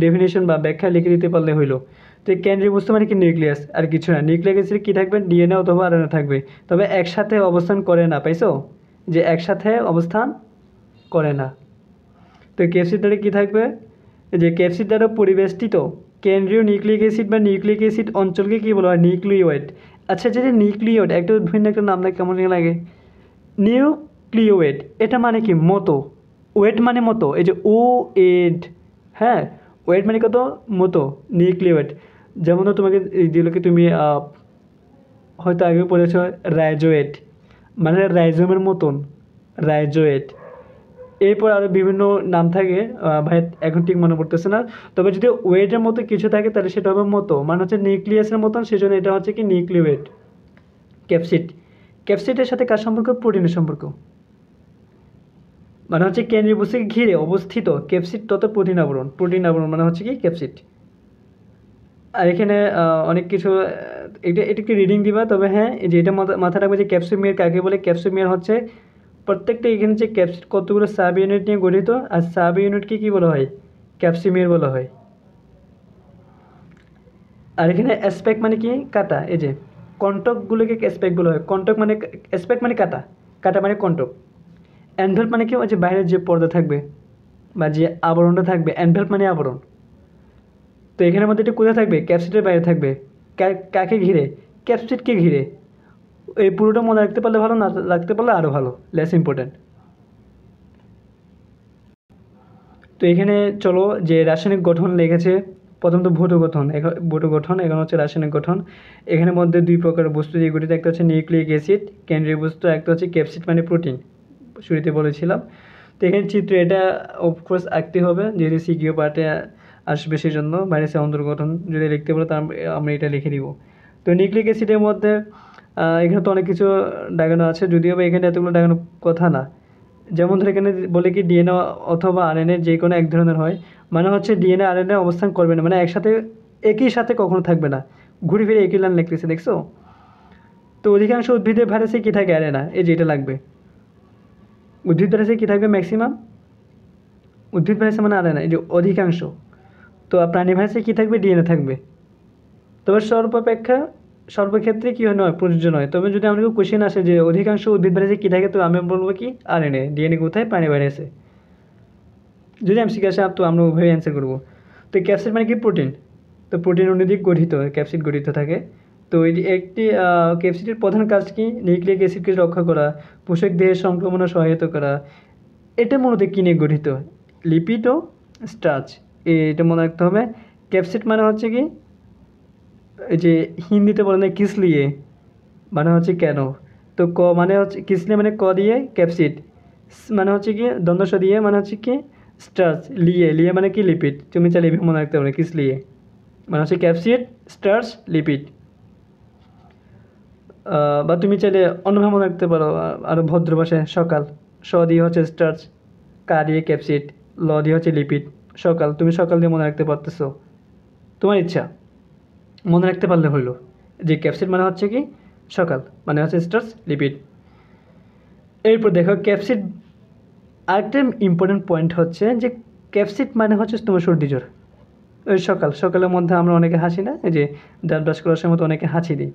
ডেফিনেশন বা ব্যাখ্যা লিখে দিতে পারলে হইলো। তো কেন্দ্রীয় বস্তু মানে কি নিউক্লিয়াস, আর কিছু না। নিউক্লিক অ্যাসিড কী থাকবে, ডিএনএ অথবা আরএনএ থাকবে, তবে একসাথে অবস্থান করে না, পাইছো যে একসাথে অবস্থান করে না। তো ক্যাপসিড দ্বারা কী থাকবে, যে ক্যাপসিড দ্বারা পরিবেষ্টিত কেন্দ্রীয় নিউক্লিক অ্যাসিড বা নিউক্লিক অ্যাসিড অঞ্চলকে কী বলা হয়, নিউক্লিওয়েড। আচ্ছা, যে নিউক্লিওয়েড একটা ভিন্ন একটা নাম না, কেমন লাগে, নিউক্লিওয়েড, এটা মানে কি মতো, ওয়েট মানে মতো, এই যে ও এড, হ্যাঁ, ওয়েট মানে কত, মতো, নিউক্লিওয়েড। যেমন তোমাকে যেগুলোকে তুমি হয়তো আগেও পড়েছ, রাইজোয়েট মানে রাইজোমের মতন, রাইজোয়েট। এরপর আরও বিভিন্ন নাম থাকে, ভাই এখন ঠিক মনে পড়তেছে না। তবে যদি ওয়েটের মতো কিছু থাকে তাহলে সেটা হবে মতো, মানে হচ্ছে নিউক্লিয়াসের মতন, সেজন্য এটা হচ্ছে কি নিউক্লিওয়েড। ক্যাপসিড, ক্যাপসিডের সাথে কার সম্পর্ক, প্রোটিনের সম্পর্ক, মানে হচ্ছে কেন্দ্রীয় বস্তুকে ঘিরে অবস্থিত ক্যাপসিড তত প্রোটিন আবরণ, প্রোটিন আবরণ মানে হচ্ছে কি ক্যাপসিড। আর এখানে অনেক কিছু, এটা একটু রিডিং দিবা। তবে হ্যাঁ, যে এটা মাথায় রাখবে যে ক্যাপসুমিয়ার কাকে বলে। ক্যাপসুমিয়ার হচ্ছে প্রত্যেকটা এখানে যে ক্যাপসিড কতগুলো সাব ইউনিট নিয়ে গঠিত, আর সাব ইউনিটকে কী বলা হয়, ক্যাপসিমিয়ার বলা হয়। আর এখানে অ্যাসপেক্ট মানে কি কাটা, এই যে কন্টকগুলোকে অ্যাসপেক্ট বলা হয়। কন্টক মানে অ্যাসপেক্ট মানে কাটা, কাটা মানে কন্টক। অ্যানভেলপ মানে কি, যে বাইরের যে পর্দা থাকবে বা যে আবরণটা থাকবে, অ্যানভেলপ মানে আবরণ। তো এখানের মধ্যে এটা কোথায় থাকবে, ক্যাপসিডের বাইরে থাকবে। কাকে ঘিরে, ক্যাপসিডকে ঘিরে। এই পুরোটা মনে রাখতে পারলে ভালো, না রাখতে পারলে আরও ভালো, লেস ইম্পর্ট্যান্ট। তো এখানে চলো যে রাসায়নিক গঠন লেগেছে, প্রথমত ভৌত গঠন, এখন হচ্ছে রাসায়নিক গঠন। এখানের মধ্যে দুই প্রকার বস্তু দিয়ে গঠিত, একটা হচ্ছে নিউক্লিক অ্যাসিড কেন্দ্রীয় বস্তু, একটা হচ্ছে ক্যাপসিড মানে প্রোটিন, শুরুতে বলেছিলাম। তো এখানে চিত্র এটা অফকোর্স আঁকতে হবে, যেহেতু সিকিউ পার্টে আসবে, সেই জন্য ভাইরাসের অন্তর্গঠন যদি লিখতে পারো তা আমরা এটা লিখে দিব। তো নিউক্লিক অ্যাসিডের মধ্যে এখানে তো অনেক কিছু দেখানো আছে, যদিও বা এখানে এতগুলো দেখানোর কথা না। যেমন ধর এখানে বলে কি ডিএনএ অথবা আরএনএ যে কোনো এক ধরনের হয়, মানে হচ্ছে ডিএনএ আরএনএ অবস্থান করবে না, মানে একসাথে একই সাথে কখনো থাকবে না, ঘুরে ফিরে একই লাইন লিখতেছে, দেখছো। তো অধিকাংশ উদ্ভিদের ভাইরাসে কী থাকে, আরএনএ, এই যে এটা লাগবে। উদ্ভিদ ভাইরাসে কী থাকবে, ম্যাক্সিমাম উদ্ভিদ ভাইরাসে মানে আরএনএ, এই যে অধিকাংশ। তো প্রাণী ভাইরাসে কী থাকবে, ডিএনএ থাকবে। তবে সর্বক্ষেত্রে কী হয়, নয় প্রযোজ্য নয়। তবে যদি আমাদের কোশ্চেন আসে যে অধিকাংশ উদ্ভিদ ভাইরাসে কী থাকে, তো আমি বলবো কি আরএনএ, ডিএনএ কোথায়, প্রাণী ভাইরাসে। যদি এমসিকিউ আসে তো আমরা ওইভাবে অ্যান্সার করবো। তো ক্যাপসিড মানে কি প্রোটিন, তো প্রোটিন অনুদিক গঠিত, ক্যাপসিড গঠিত থাকে। তো একটি ক্যাপসিডের প্রধান কাজ কি, নিউক্লিক অ্যাসিডকে রক্ষা করা, পোষক দেহের সংক্রমণে সহায়তা করা। এটা মূলত কী নিয়ে গঠিত, লিপিড ও স্টার্চ, এটা মনে রাখতে হবে। ক্যাপসিড মানে হচ্ছে কি, এই যে হিন্দিতে বলে না কিসলিয়ে, মানে হচ্ছে কেন। তো ক মানে হচ্ছে কিসলিয়ে মানে ক দিয়ে, ক্যাপসিড মানে হচ্ছে কি দ্বন্দ্বস দিয়ে, মানে হচ্ছে কি স্টার্চ, লিয়ে মানে কি লিপিড। তুমি চাইলে এভাবে মনে রাখতে পারো, কিসলিয়ে মানে হচ্ছে ক্যাপসিড, স্টার্চ, লিপিড। বা তুমি চাইলে অন্যভাবে মনে রাখতে পারো, আরও ভদ্র ভাষায়, সকাল, স দিয়ে হচ্ছে স্টার্চ, কা দিয়ে ক্যাপসিড, ল দিয়ে হচ্ছে লিপিড। সকাল, তুমি সকাল দিয়ে মনে রাখতে পারতেছো, তোমার ইচ্ছা, মনে রাখতে পারলে হইলো যে ক্যাপসিড মানে হচ্ছে কি সকাল, মানে হচ্ছে স্টার্চ, লিপিড। এরপর দেখো ক্যাপসিড, আরেকটা ইম্পর্টেন্ট পয়েন্ট হচ্ছে যে ক্যাপসিড মানে হচ্ছে তোমার সর্দি জ্বর। ওই সকালের মধ্যে আমরা অনেকে হাসি না, এই যে দাঁত ব্রাশ করার সময় তো অনেকে হাসি দিই,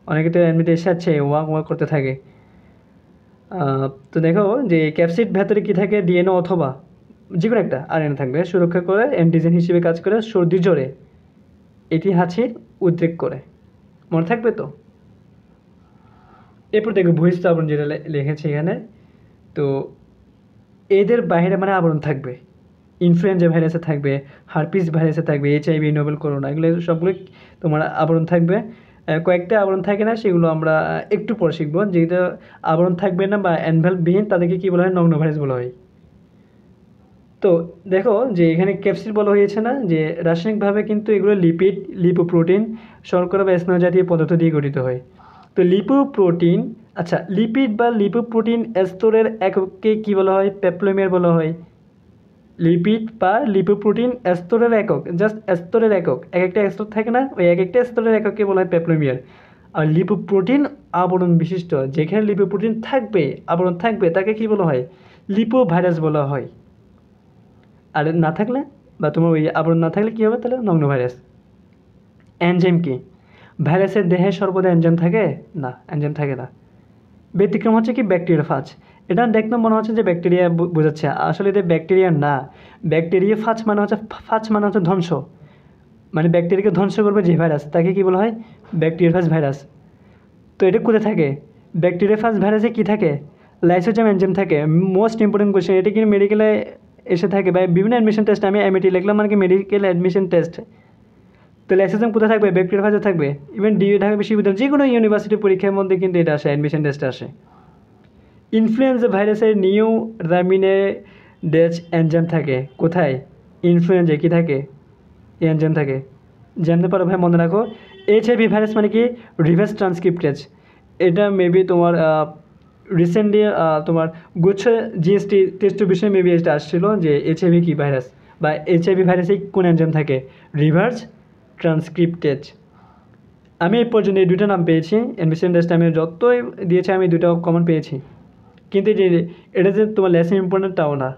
অনেকে তো এমনিতে এসে আছে ওয়াক করতে থাকে। তো দেখো যে ক্যাপসিড ভেতরে কী থাকে, ডিএনএ অথবা যে কোনো একটা আরএনএ থাকবে, সুরক্ষা করে, অ্যান্টিজেন হিসেবে কাজ করে সর্দি জ্বরে, এটি হাঁচির উদ্রেক করে, মনে থাকবে তো। এরপর দেখো বহিঃস্থাপন যেটা লিখেছে এখানে। তো এদের বাইরে মানে আবরণ থাকবে, ইনফ্লুয়েঞ্জা ভাইরাসে থাকবে, হারপিস ভাইরাসে থাকবে, এইচআইভি, নোবেল করোনা, এগুলো সবগুলো তোমার আবরণ থাকবে। কয়েকটা আবরণ থাকে না, সেগুলো আমরা একটু পরে শিখবো। যেটা আবরণ থাকবে না বা অ্যানভেলভবিহীন তাদেরকে কী বলা হয়, নগ্ন ভাইরাস বলা হয়। তো দেখো যে এখানে ক্যাপসিড বলা হয়েছে না, যে রাসায়নিকভাবে কিন্তু এগুলো লিপিড, লিপোপ্রোটিন, শর্করা বা স্নেহ জাতীয় পদার্থ দিয়ে গঠিত হয়। তো লিপোপ্রোটিন, আচ্ছা লিপিড বা লিপোপ্রোটিন স্তরের এককে কী বলা হয়, পেপ্লোমিয়ার বলা হয়। লিপিড বা লিপোপ্রোটিন স্তরের একক, জাস্ট স্তরের একক, এক একটা স্তর থাকে না, ওই এক একটা স্তরের এককে বলা হয় পেপ্লোমিয়ার। আর লিপোপ্রোটিন আবরণ বিশিষ্ট, যেখানে লিপোপ্রোটিন থাকবে, আবরণ থাকবে, তাকে কী বলা হয়, লিপোভাইরাস বলা হয়। আর না থাকলে বা তোমার ওই আবরণ না থাকলে কী হবে, তাহলে নগ্ন ভাইরাস। এনজাইম কি, ভাইরাসের দেহে সর্বদা এনজাইম থাকে না, এনজাইম থাকে না। ব্যতিক্রম হচ্ছে কি ব্যাকটেরিয়াফাজ, এটা দেখতে মনে হচ্ছে যে ব্যাকটেরিয়া বোঝাচ্ছে, আসলে এটা ব্যাকটেরিয়া না। ব্যাকটেরিয়াফাজ মানে হচ্ছে, ফাজ মানে হচ্ছে ধ্বংস, মানে ব্যাকটেরিয়াকে ধ্বংস করবে যে ভাইরাস, তাকে কী বলা হয়, ব্যাকটেরিয়াফাজ ভাইরাস। তো এটা কোথায় থাকে, ব্যাকটেরিয়াফাজ ভাইরাসে কী থাকে, লাইসোজাইম এনজাইম থাকে। মোস্ট ইম্পর্টেন্ট কোয়েশ্চেন, এটা কিন্তু মেডিকেলে এসে থাকে বা বিভিন্ন অ্যাডমিশন টেস্ট, আমি এমএটি লিখলাম মানে কি মেডিকেল অ্যাডমিশন টেস্ট। তো লাইসোজাইম কোথায় থাকবে, ব্যাকটেরিয়াফাজে থাকবে। ইভেন ঢাকা বিশ্ববিদ্যালয় যে কোনো ইউনিভার্সিটি পরীক্ষার মধ্যে কিন্তু এটা আসে, অ্যাডমিশন টেস্টে আসে। ইনফ্লুয়েঞ্জা ভাইরাসের নিউ রামিনেডেজ এনজাইম থাকে কোথায়, ইনফ্লুয়েঞ্জা কী থাকে, এনজাইম থাকে, জানতে পারো ভাই, মনে রাখো। এইচআইভি ভাইরাস মানে কি, রিভার্স ট্রান্সক্রিপ্টেজ। এটা মেবি তোমার রিসেন্টলি তোমার গুচ্ছ জিএসটি টেস্টের বিষয়ে মেবি এটা আসছিলো যে এইচআইভি কী ভাইরাস বা এইচআইভি ভাইরাসে কোন এনজাইম থাকে, রিভার্স ট্রান্সক্রিপ্টেজ। আমি এই পর্যন্ত এই দুটো নাম পেয়েছি, অ্যাডমিশন টেস্টে আমি যতই দিয়েছি আমি দুটো কমন পেয়েছি। কিন্তু যে এটা যে তোমার লেসন ইম্পর্টেন্ট তাও না,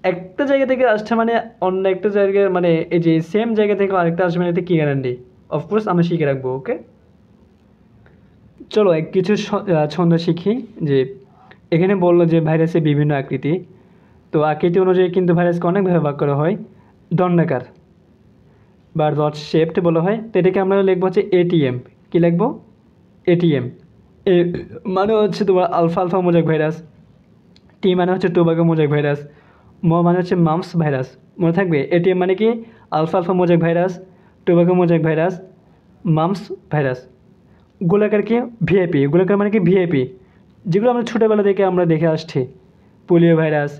একটা জায়গা থেকে আসছে মানে অন্য একটা জায়গায়, মানে এই যে সেম জায়গা থেকে আরেকটা আসবে, এতে কী গ্যারান্টি, অফকোর্স আমরা শিখে রাখবো। ওকে, চলো কিছু ছন্দ শিখি। যে এখানে বললো যে ভাইরাসের বিভিন্ন আকৃতি, তো আকৃতি অনুযায়ী কিন্তু ভাইরাসকে অনেকভাবে ভাগ করা হয়। দণ্ডাকার বা রড শেপড বলা হয়, তো এটাকে আমরা লিখবো হচ্ছে এটিএম। কী লিখবো, এটিএম। এ মানে হচ্ছে তোমার আলফা আলফা মোজাইক ভাইরাস, টি মানে হচ্ছে টোবাকো মোজাইক ভাইরাস, মানে হচ্ছে মাম্পস ভাইরাস। মনে থাকবে, এটিএম মানে কি, alpha alpha mosaic virus, tobacco mosaic virus, mumps virus. গোলাকার কি, ভিআইপি, গোলাকার মানে কি ভিআইপি, যেগুলো আমরা ছোটোবেলা থেকে আমরা দেখে আসছি। পোলিও ভাইরাস,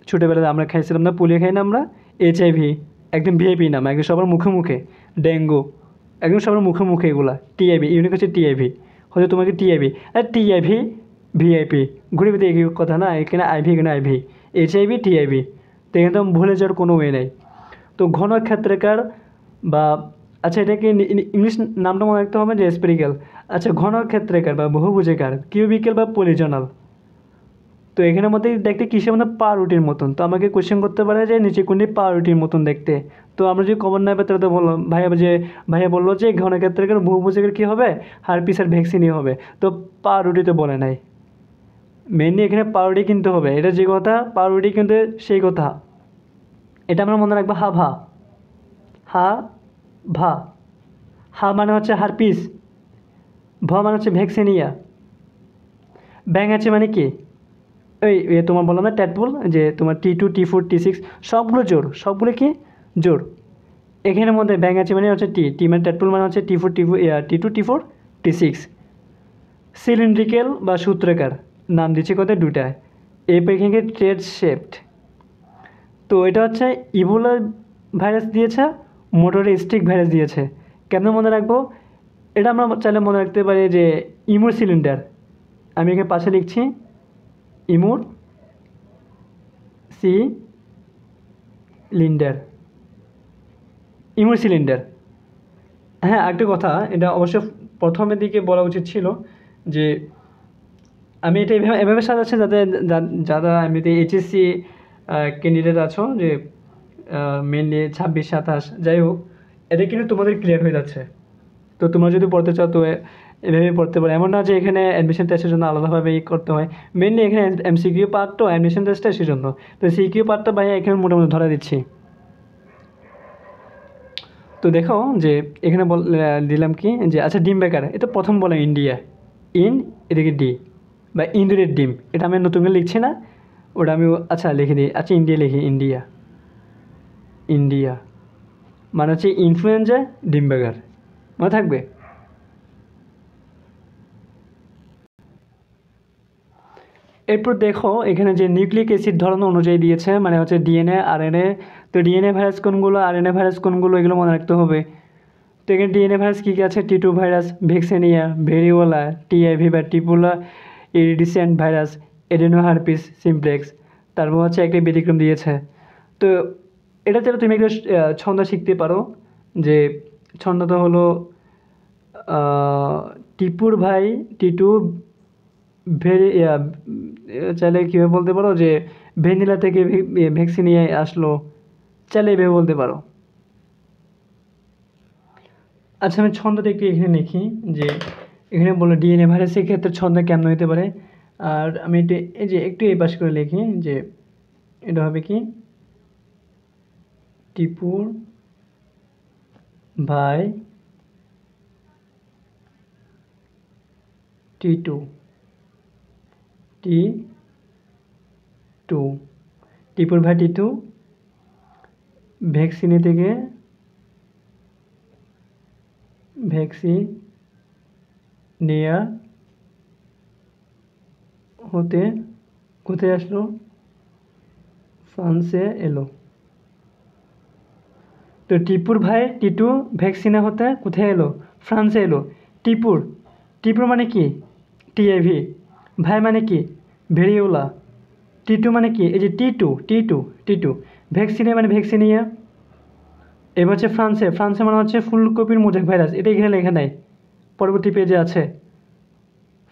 ছোটোবেলায় আমরা খাইছিলাম না, পোলিও খাই না আমরা। এইচআইভি একদম ভিআইপি নাম, একদম সবার মুখে মুখে। ডেঙ্গু একদম সবার মুখে মুখে। এগুলা টিআইভি, ইউনিক হচ্ছে টিআইভি, হয়তো তোমাকে টিআইভি, আর টিআইভি ভিআইপি ঘুরে ফিরে একই কথা না, এখানে আইভি এখানে আইভি, এইচআইভি টিআইভি, তো এখানে তো ভুলে যাওয়ার কোনো ওয়ে নেই। তো ঘনক্ষেত্রাকার বা, আচ্ছা এটাকে ইংলিশ নামটা মনে রাখতে হবে যে স্পেরিক্যাল। আচ্ছা ঘনক্ষেত্রাকার বা বহুভুজাকার, কিউবিক্যাল বা পলিজনাল। তো এখানের মধ্যে দেখতে কিসের মধ্যে পাউরুটির মতন, তো আমাকে কোয়েশ্চেন করতে পারে যে নিচে কোনটি পাউরুটির মতন দেখতে। তো আমরা যদি কমন না পাই তাহলে তো বললাম ভাইয়া বললো যে ঘনক্ষেত্রাকার বহুভুজাকার কী হবে, হারপিসের ভ্যাকসিনই হবে। তো পাউরুটি তো বলে নাই, মেনলি এখানে পাউরুটি কিনতে হবে, এটা যে কথা পাউরুটি কিন্তু সেই কথা। এটা আমরা মনে রাখবো, হা ভা, হা ভা। হা মানে হচ্ছে হারপিস, ভ মানে হচ্ছে ভ্যাকসিনিয়া। ব্যাং আছে মানে কি, ওই তোমার বললাম না ট্যাটপুল, যে তোমার T2 T4 T6 সবগুলো জোর, সবগুলো কি জোর। এখানের মধ্যে ব্যাং আছে মানে হচ্ছে টি মানে ট্যাটপুল মানে হচ্ছে T2 T4 T6। সিলিন্ড্রিক্যাল বা সূত্রাকার, নাম দিচ্ছে কোথায় দুটায়। এরপর এখানে ট্রেড শেপড, তো এটা হচ্ছে ইবোলা ভাইরাস দিয়েছে, মোটরে স্টিক ভাইরাস দিয়েছে। কেমন মনে রাখবো, এটা আমরা চাইলে মনে রাখতে পারি যে ইমুর সিলিন্ডার, আমি এখানে পাশে লিখছি ইমুর সিলিন্ডার, ইমুর সিলিন্ডার। হ্যাঁ একটা কথা, এটা অবশ্য প্রথমের দিকে বলা উচিত ছিল যে আমি এটা এভাবে সাজাচ্ছি যাতে যারা এমনিতে এইচএসসি ক্যান্ডিডেট আছো, যে মেনলি 26-27 যাই হোক, এটা কিন্তু তোমাদের ক্লিয়ার হয়ে যাচ্ছে। তো তোমরা যদি পড়তে চাও তো এভাবেই পড়তে পারো, এমন না যে এখানে অ্যাডমিশন টেস্টের জন্য আলাদাভাবে করতে হয়। মেনলি এখানে এমসিকিউ পার্ট তো অ্যাডমিশন টেস্টটা সেই জন্য, তো সিকিউ পার্টটা ভাইয়া এখানে মোটামুটি ধরা দিচ্ছি। তো দেখো যে এখানে দিলাম কি যে, আচ্ছা ডিম বেকার, এটা প্রথম বলে ইন্ডিয়া, এদিকে ডি বা ইন্দুরের ডিম, এটা আমি নতুন করে লিখছি না, ওটা আমি আচ্ছা লিখে দিই, আচ্ছা ইন্ডিয়া লিখি, ইন্ডিয়া। ইন্ডিয়া মানে হচ্ছে ইনফ্লুয়েঞ্জা ডিমবার্গার, মনে থাকবে। এরপর দেখো এখানে যে নিউক্লিক অ্যাসিড ধরন অনুযায়ী দিয়েছে, মানে হচ্ছে ডিএনএ আরএনএ। তো ডিএনএ ভাইরাস কোনগুলো, আরএনএ ভাইরাস কোনগুলো, এগুলো মনে রাখতে হবে। তো এখানে ডিএনএ ভাইরাস কী কী আছে, টি2 ভাইরাস, ভ্যাকসিনিয়া, ভেরিওলা, টিআইভি বা টিপুলা ইরিডিসেন্ট ভাইরাস, এডেনোহার্পিস সিমপ্লেক্স। তারপর হচ্ছে একটা ব্যতিক্রম দিয়েছে। তো এটা ছাড়া তুমি একটা ছন্দ শিখতে পারো, যে ছন্দটা হলো টিপুর ভাই টিটু ভেরি চাইলে কীভাবে বলতে পারো যে ভ্যানিলা থেকে ভ্যাকসিনিয়া আসলো, চাইলে এভাবে বলতে পারো। আচ্ছা আমি ছন্দটা একটু এখানে লিখি, যে এখানে বলো ডিএনএ ভাইরাসের ক্ষেত্রে ছন্দ কেমন হতে পারে। আর আমি এটা এই যে একটু এই পাশ করে লিখি, যে এটা হবে কি, টিপুর ভাই টি2, টি2, টিপুর ভাই টি2 ভ্যাকসিনে থেকে ভ্যাকসিনিয়া হতে কোথায় আসলো, ফ্রান্সে এলো। তো টিপুর ভাই টিটু ভ্যাকসিনা হতে কোথায় এলো, ফ্রান্সে এলো। টিপুর, টিপুর মানে কি, টিআইভি। ভাই মানে কি, ভেরিওলা। টি2 মানে কি, এই যে টি2 ভ্যাকসিনিয়া মানে ভ্যাকসিনিয়া। এবার হচ্ছে ফ্রান্সে, ফ্রান্সে মানে হচ্ছে ফুলকপির মোজাইক ভাইরাস, এটা এখানে লেখা নাই, পরবর্তী পেজে আছে।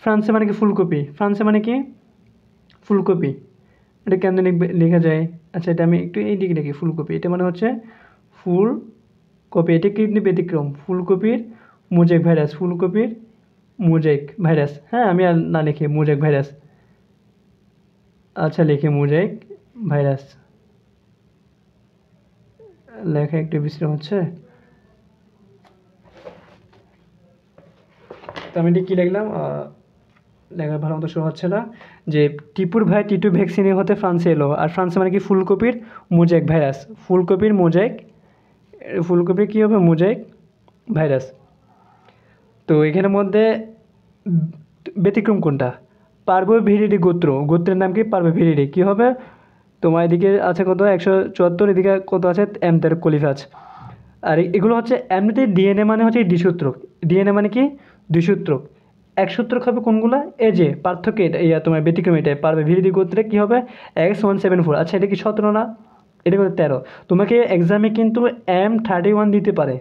ফ্রান্সে মানে কি ফুলকপি, ফ্রান্সে মানে কি ফুলকপি। এটা কেন লেখা যায়, আচ্ছা এটা আমি একটু এই দিকে লিখি, ফুলকপি এটা মানে হচ্ছে ফুলকপি, এটা কি ব্যতিক্রম, ফুলকপির মোজাইক ভাইরাস, ফুলকপির মোজাইক ভাইরাস। হ্যাঁ আমি আর না লিখে মোজাইক ভাইরাস, আচ্ছা লিখে মোজাইক ভাইরাস, লেখা একটু বিশ্রাম হচ্ছে। তো আমি এটা কী লিখলাম, লেখা ভালো মতো শো হচ্ছে না, যে টিপুর ভাই টি2 ভ্যাকসিনে হতে ফ্রান্সে এলো। আর ফ্রান্সে মানে কি ফুলকপির মোজাইক ভাইরাস, ফুলকপির মোজাইক, ফুলকপির কী হবে মোজাইক ভাইরাস। তো এখানের মধ্যে ব্যতিক্রম কোনটা, পার্বোভিরিডি গোত্র, গোত্রের নাম কি পার্বোভিরিডি, কী হবে তোমার এদিকে আছে কত 174, এদিকে কত আছে এমতের কলিফাজ। আর এগুলো হচ্ছে এমনিতেই ডিএনএ মানে হচ্ছে দ্বিসূত্রক, ডিএনএ মানে কি দ্বিসূত্রক, একসূত্রক হবে কোনগুলো, এই যে পার্থক্য এটা তোমার ব্যতিক্রম এটাই, পারবে ভিরিডি গোত্রে কী হবে X174। আচ্ছা এটা কি 17 না, এটা করে 13। তোমাকে এক্সামে কিন্তু M31 দিতে পারে,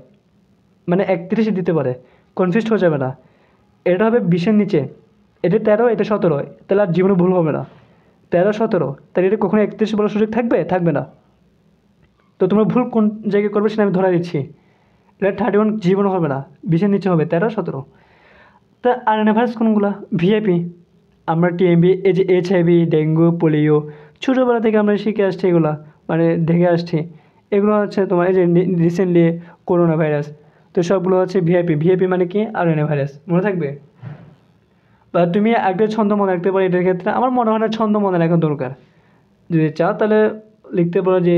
মানে 31 দিতে পারে, কনফিউজ হয়ে যাবে না। এটা হবে 20-এর নিচে, এটা 13, এটা 17, তাহলে আর জীবনে ভুল হবে না। 13, 17, তাহলে এটা কখনো 31 বলার সুযোগ থাকবে, থাকবে না। তো তোমরা ভুল কোন জায়গায় করবে সেটা আমি ধরা দিচ্ছি, এটা 31 জীবনও হবে না, 20-এর নিচে হবে 13, 17। তা আরএনএ ভাইরাস কোনগুলো, ভিআইপি। আমরা টিএমবি, এই যে এইচআইভি, ডেঙ্গু, পোলিও, ছোটোবেলা থেকে আমরা শিখে আসছি এগুলো, মানে দেখে আসছি। এগুলো হচ্ছে তোমার এই যে রিসেন্টলি করোনা ভাইরাস, তো সবগুলো হচ্ছে ভিআইপি। ভিআইপি মানে কি আরএনএ ভাইরাস, মনে থাকবে। বা তুমি একটা ছন্দ মনে রাখতে পারো এটার ক্ষেত্রে, আমার মনে হয় না ছন্দ মনে রাখা দরকার, যদি চাও তাহলে লিখতে পারো যে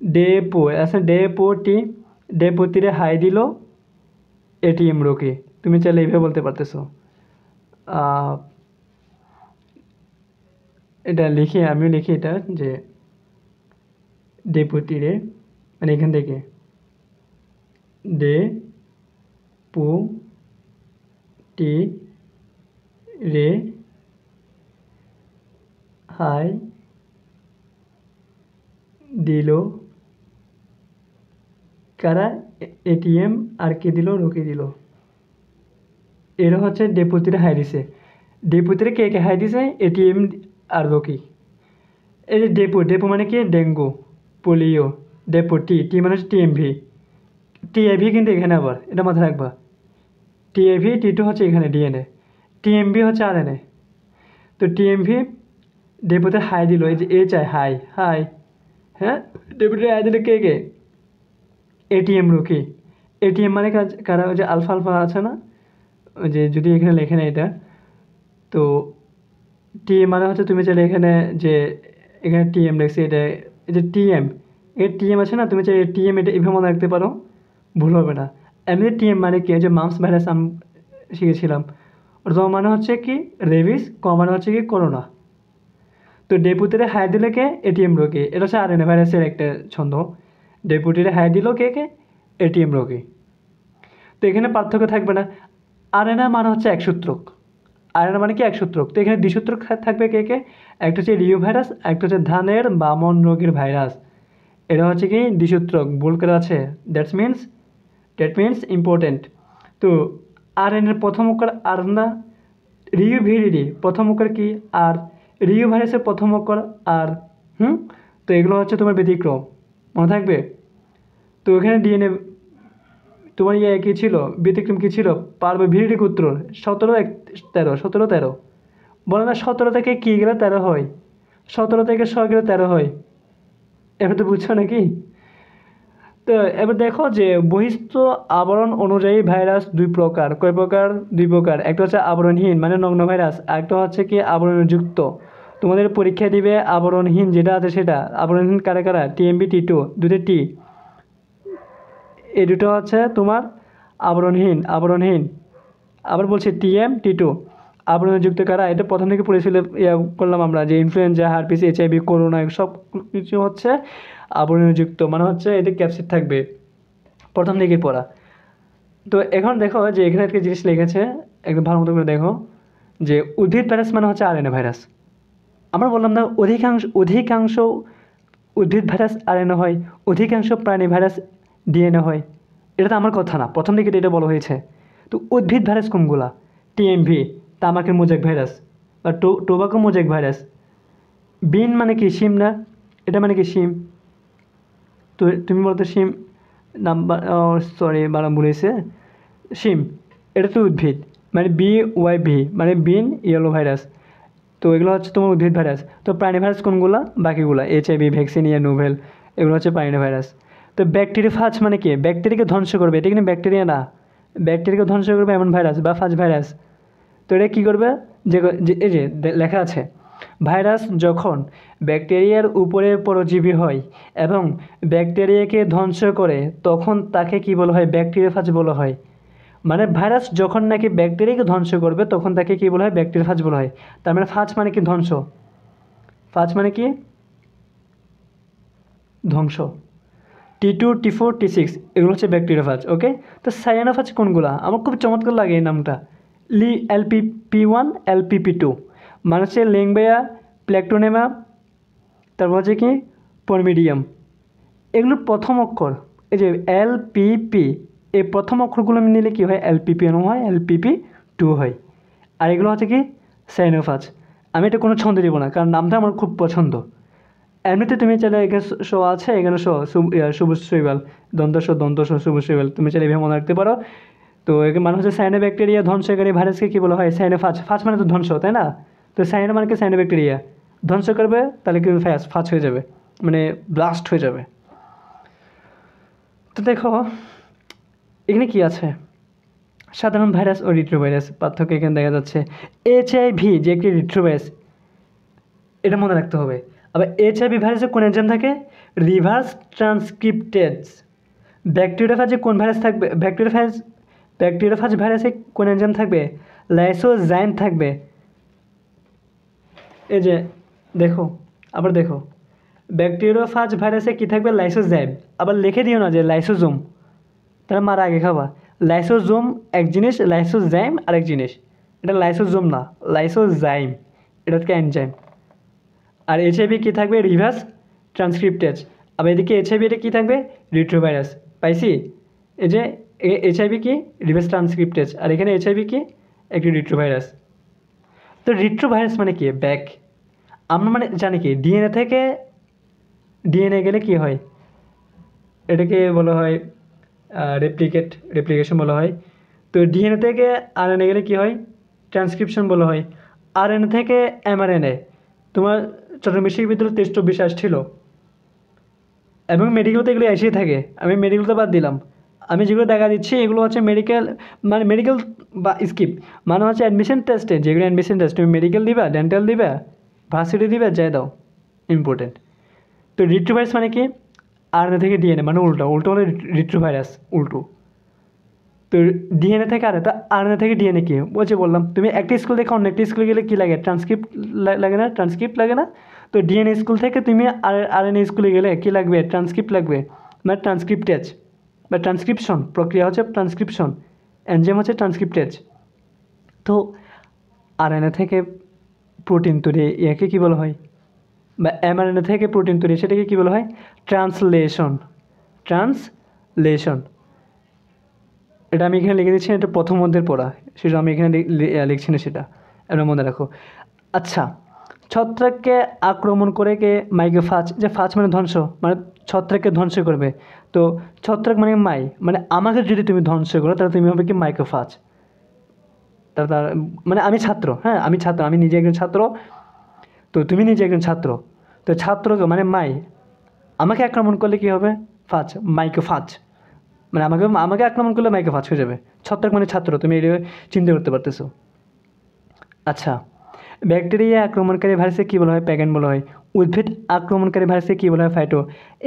ডেপো আছে, ডেপোটি, ডেপোতিরে হাই দিল এটিএম রোকে, তুমি চাইলে এইভাবে বলতে পারতেছো। এটা লিখি, আমিও লিখি এটা, যে ডেপোতিরে মানে এখান থেকে ডে পো টি রে হাই দিল কারা, এটিএম আর কে দিল, রোকে দিল। এরা হচ্ছে ডেপোতিরে হাই দিছে, ডেপোতিরে কে কে হাই দিছে, এটিএম আর রোকি। এই যে ডেপো, ডেপো মানে কি ডেঙ্গু, পোলিও, ডেপো টি, টি মানে হচ্ছে টিএমভি, টিআইভি কিন্তু এখানে আবার, এটা মাথায় রাখবা। টিআইভি টি2 হচ্ছে এখানে ডিএনএ, টিএমভি হচ্ছে আরএনএ। তো টিএমভি ডেপোতে হাই দিল, এই যে এইচ আই হাই, হাই, হ্যাঁ ডেপোতে হাই দিল কে কে, এটিএম রুকি। এটিএম মানে কারা, ওই যে আলফা আলফা আছে না, ওই যে যদি এখানে লেখে না এটা, তো টি মানে হচ্ছে তুমি চাইলে এখানে যে এখানে টিএম লিখছি, এটা এই যে টিএম, এই টিএম আছে না, তুমি চাই টিএম এটা এভাবে মনে রাখতে পারো, ভুল হবে না। এমনি টিএম মানে কি, যে মাম্পস ভাইরাস আমি শিখেছিলাম, র মানে হচ্ছে কি রেবিস, ক মানে হচ্ছে কি করোনা। তো ডেপুটিতে হাই দিলে কে, এটিএম রোগী, এটা হচ্ছে আরএনএ ভাইরাসের একটা ছন্দ। ডেপুটিতে হাই দিল কে কে, এটিএম রোগী। তো এখানে পার্থক্য থাকবে না। আরএনএ মানে হচ্ছে একসূত্রক, আরএনএ মানে কি একসূত্রক। তো এখানে দ্বিসূত্রক থাকবে কে কে, একটা হচ্ছে রিও ভাইরাস, একটা হচ্ছে ধানের বামন রোগীর ভাইরাস। এটা হচ্ছে কি দ্বিসূত্রক, ভুল করে আছে, দ্যাট মিনস ইম্পর্টেন্ট। তো আরএনএর প্রথম অক্ষর আর না, রিও ভিরিডি প্রথম অক্ষর কি আর, রিও ভাইরাসের প্রথম অক্ষর আর। তো এগুলো হচ্ছে তোমার ব্যতিক্রম, মনে থাকবে। তো এখানে ডিএনএ তোমার কী ছিল, ব্যতিক্রম কী ছিল, পারবে ভিরিডি গোত্র 17 13 বলে না, 17 থেকে কী গেলে 13 হয়, 17 থেকে 100 গেলে 13 হয়। এবার তো বুঝছো নাকি। তো এবার দেখো যে বহিস্থ আবরণ অনুযায়ী ভাইরাস দুই প্রকার, কয় প্রকার, দুই প্রকার। একটা হচ্ছে আবরণহীন মানে নগ্ন ভাইরাস, আরেকটা হচ্ছে কি আবরণযুক্ত। তোমাদের পরীক্ষা দিবে আবরণহীন যেটা আছে সেটা, আবরণহীন কারা কারা, টিএমবি T2, দুটো টি, এই দুটো হচ্ছে তোমার আবরণহীন। আবার বলছি T2। আবরণযুক্ত কারা, এটা প্রথম থেকে পড়েছিল করলাম আমরা, যে ইনফ্লুয়েঞ্জা, হারপিস, HIV, করোনা সব কিছু হচ্ছে আবরণযুক্ত, মানে হচ্ছে এতে ক্যাপসিড থাকবে, প্রথম দিকের পড়া। তো এখন দেখো যে এখানে একটা জিনিস লিখেছে, একদম ভালো মতো করে দেখো, যে উদ্ভিদ ভাইরাস মানে হচ্ছে আরএনএ ভাইরাস। আমরা বললাম না অধিকাংশ উদ্ভিদ ভাইরাস আরএনএ হয়, অধিকাংশ প্রাণী ভাইরাস ডিএনএ হয়। এটা তো আমার কথা না, প্রথম দিকে এটা বলা হয়েছে। তো উদ্ভিদ ভাইরাস কোনগুলা, টিএমভি তামাকের মোজাইক ভাইরাস বা টোবাকো মোজাইক ভাইরাস। বিন মানে কি শিম না, এটা মানে কি শিম। তো তুমি বলতো শিম নাম্বার, সরি বানাম বলেছে, শিম এটা তো উদ্ভিদ, মানে BYV মানে বিন ইয়েলো ভাইরাস। তো এগুলো হচ্ছে তোমার উদ্ভিদ ভাইরাস। তো প্রাণী ভাইরাস কোনগুলা, বাকিগুলা HIV, ভ্যাকসিনিয়া, নোভেল, এগুলো হচ্ছে প্রাণী ভাইরাস। তো ব্যাকটেরিয়াফাজ মানে কি, ব্যাকটেরিয়াকে ধ্বংস করবে, এটা কিন্তু ব্যাকটেরিয়া না, ব্যাকটেরিয়াকে ধ্বংস করবে এমন ভাইরাস বা ফাজ ভাইরাস। তো এটা কী করবে, যে এই যে লেখা আছে, ভাইরাস যখন ব্যাকটেরিয়ার উপরে পরজীবী হয় এবং ব্যাকটেরিয়াকে ধ্বংস করে, তখন তাকে কি বলা হয়, ব্যাকটেরিয়াফাজ বলা হয়। মানে ভাইরাস যখন নাকি ব্যাকটেরিয়াকে ধ্বংস করবে, তখন তাকে কী বলা হয়, ব্যাকটেরিয়াফাজ বলা হয়। তার মানে ফাজ মানে কি ধ্বংস, ফাজ মানে কি ধ্বংস। T2, T4, T6 এগুলো হচ্ছে ব্যাকটেরিয়াফাজ। ওকে, তো সায়ানোফাজ কোনগুলা, আমার খুব চমৎকার লাগে এই নামটা, LPP1, LPP2 মানে হচ্ছে লেংবেয়া, প্ল্যাকটোনেমা, তারপর হচ্ছে কি পরমিডিয়াম। এগুলোর প্রথম অক্ষর এই যে LPP, এই প্রথম অক্ষরগুলো নিলে কী হয়, LPP1 হয়, LPP2 হয়। আর এগুলো হচ্ছে কি সায়ানোফাজ। আমি এটা কোনো ছন্দ দিব না, কারণ নামটা আমার খুব পছন্দ। এমনিতে তুমি চাইলে এখানে শো আছে, এখানে সবুজ শৈবাল, দন্ত সবুজ শৈবাল, তুমি চাইলে এভাবে মনে রাখতে পারো। তো একে মানে হচ্ছে সাইনো ব্যাকটেরিয়া ধ্বংসকারী ভাইরাসকে কী বলা হয়, সাইনোফাজ। ফাজ মানে তো ধ্বংস, তাই না। তো সাইনো মানে কি সাইনো ব্যাকটেরিয়া ধ্বংস করবে, তাহলে কিন্তু ফাজ হয়ে যাবে, মানে ব্লাস্ট হয়ে যাবে। তো দেখো এখানে কি আছে, সাধারণ ভাইরাস ও রিট্রোভাইরাস পার্থক্য এখানে দেখা যাচ্ছে। HIV যে একটি রিট্রোভাইরাস, এটা মনে রাখতে হবে। আবার HIV ভাইরাসে কোন এনজাইম থাকে, রিভার্স ট্রান্সক্রিপ্টেজ। ব্যাকটেরিয়াফাজে কোন ভাইরাস থাকবে, ব্যাকটেরিয়াফাজ ভাইরাসে কোন এনজাইম থাকবে, লাইসোজাইম থাকবে। এই যে দেখো, আবার দেখো, ব্যাকটেরিয়াফাজ ভাইরাসে কী থাকবে, লাইসোজাইম। আবার লিখে দিও না যে লাইসোজোম, তাহলে মারা আগে খাবা। লাইসোজোম এক জিনিস, লাইসোজাইম আরেক জিনিস। এটা লাইসোজোম না, লাইসোজাইম, এটা হচ্ছে এনজাইম। আর HIV কী থাকবে, রিভার্স ট্রান্সক্রিপ্টেজ। আবার এদিকে HIV এটা কী থাকবে, রিট্রোভাইরাস। পাইছি, এই যে HIV কি রিভার্স ট্রান্সক্রিপ্টেজ, আর এখানে HIV কি একটি রিট্রোভাইরাস। তো রিট্রোভাইরাস মানে কি, ব্যাক। আমরা মানে জানি কি ডিএনএ থেকে ডিএনএ গেলে কি হয়, এটাকে বলা হয় রেপ্লিকেশন বলা হয়। তো ডিএনএ থেকে আরএনএ গেলে কী হয়, ট্রান্সক্রিপশন বলা হয়। আরএনএ থেকে mRNA, তোমার চট্টগ্রাম বিশ্ববিদ্যালয়ে টেস্ট বিশ্বাস ছিল, এবং মেডিকেলতে এগুলো এসেই থাকে। আমি মেডিকেলতে বাদ দিলাম, আমি যেগুলো দেখা দিচ্ছি এগুলো হচ্ছে মেডিকেল, মানে মেডিকেল বা স্কিপ মানে হচ্ছে অ্যাডমিশন টেস্টে, যেগুলো অ্যাডমিশন টেস্ট, তুমি মেডিকেল দিবা, ডেন্টাল দিবা, ভার্সিটি দিবা, যাই দাও, ইম্পর্টেন্ট। তো রিট্রোভাইরাস মানে কি, আরএনএ থেকে ডিএনএ, মানে উল্টো উল্টো হলে রিট্রোভাইরাস উল্টো। তো ডিএনএ থেকে আরএনএ, তো আরএনএ থেকে ডিএনএ কি বললাম, তুমি একটা স্কুল দেখে অন্য একটা স্কুলে গেলে কী লাগে, ট্রান্সক্রিপ্ট লাগে না, ট্রান্সক্রিপ্ট লাগে না। তো ডিএনএ স্কুল থেকে তুমি আরএনএ স্কুলে গেলে কী লাগবে, ট্রান্সক্রিপ্ট লাগবে, মানে ট্রান্সক্রিপ্টেজ বা ট্রান্সক্রিপশন প্রক্রিয়া হচ্ছে ট্রান্সক্রিপশন, এনজাইম হচ্ছে ট্রান্সক্রিপ্টেজ। তো আরএনএ থেকে প্রোটিন তৈরি, একে কী বলা হয়, বা এমআরএনএ থেকে প্রোটিন তৈরি, সেটাকে কী বলা হয়, ট্রান্সলেশন। ট্রান্সলেশন, এটা আমি এখানে লিখে দিচ্ছি, এটা প্রথম অধ্যায়ের পড়া, সেটা আমি এখানে লিখছি না, সেটা এবার মনে রাখো। আচ্ছা, ছত্রাককে আক্রমণ করে কে মাইক্রোফাজ, যে ফাজ মানে ধ্বংস, মানে ছত্রাককে ধ্বংস করবে। তো ছত্রাক মানে মানে আমাকে যদি তুমি ধ্বংস করো তাহলে তুমি হবে কি মাইক্রোফাজ। তার মানে আমি ছাত্র, হ্যাঁ আমি ছাত্র, আমি নিজে একজন ছাত্র, তো তুমি নিজে একজন ছাত্র, তো ছাত্রকে মানে আমাকে আক্রমণ করলে কি হবে, ফাজ, মাইক্রোফাজ, মানে আমাকে আক্রমণ করলে মাইক্রোফাজ হয়ে যাবে। ছত্রাক মানে ছাত্র, তুমি এটা চিন্তা করতে পারতেছো। আচ্ছা, ব্যাকটেরিয়া আক্রমণকারী ভাইরাসে কী বলা হয়, প্যাগান বলা হয়। উদ্ভিদ আক্রমণকারী ভাইরাসে কী বলা হয়, ফাইটো।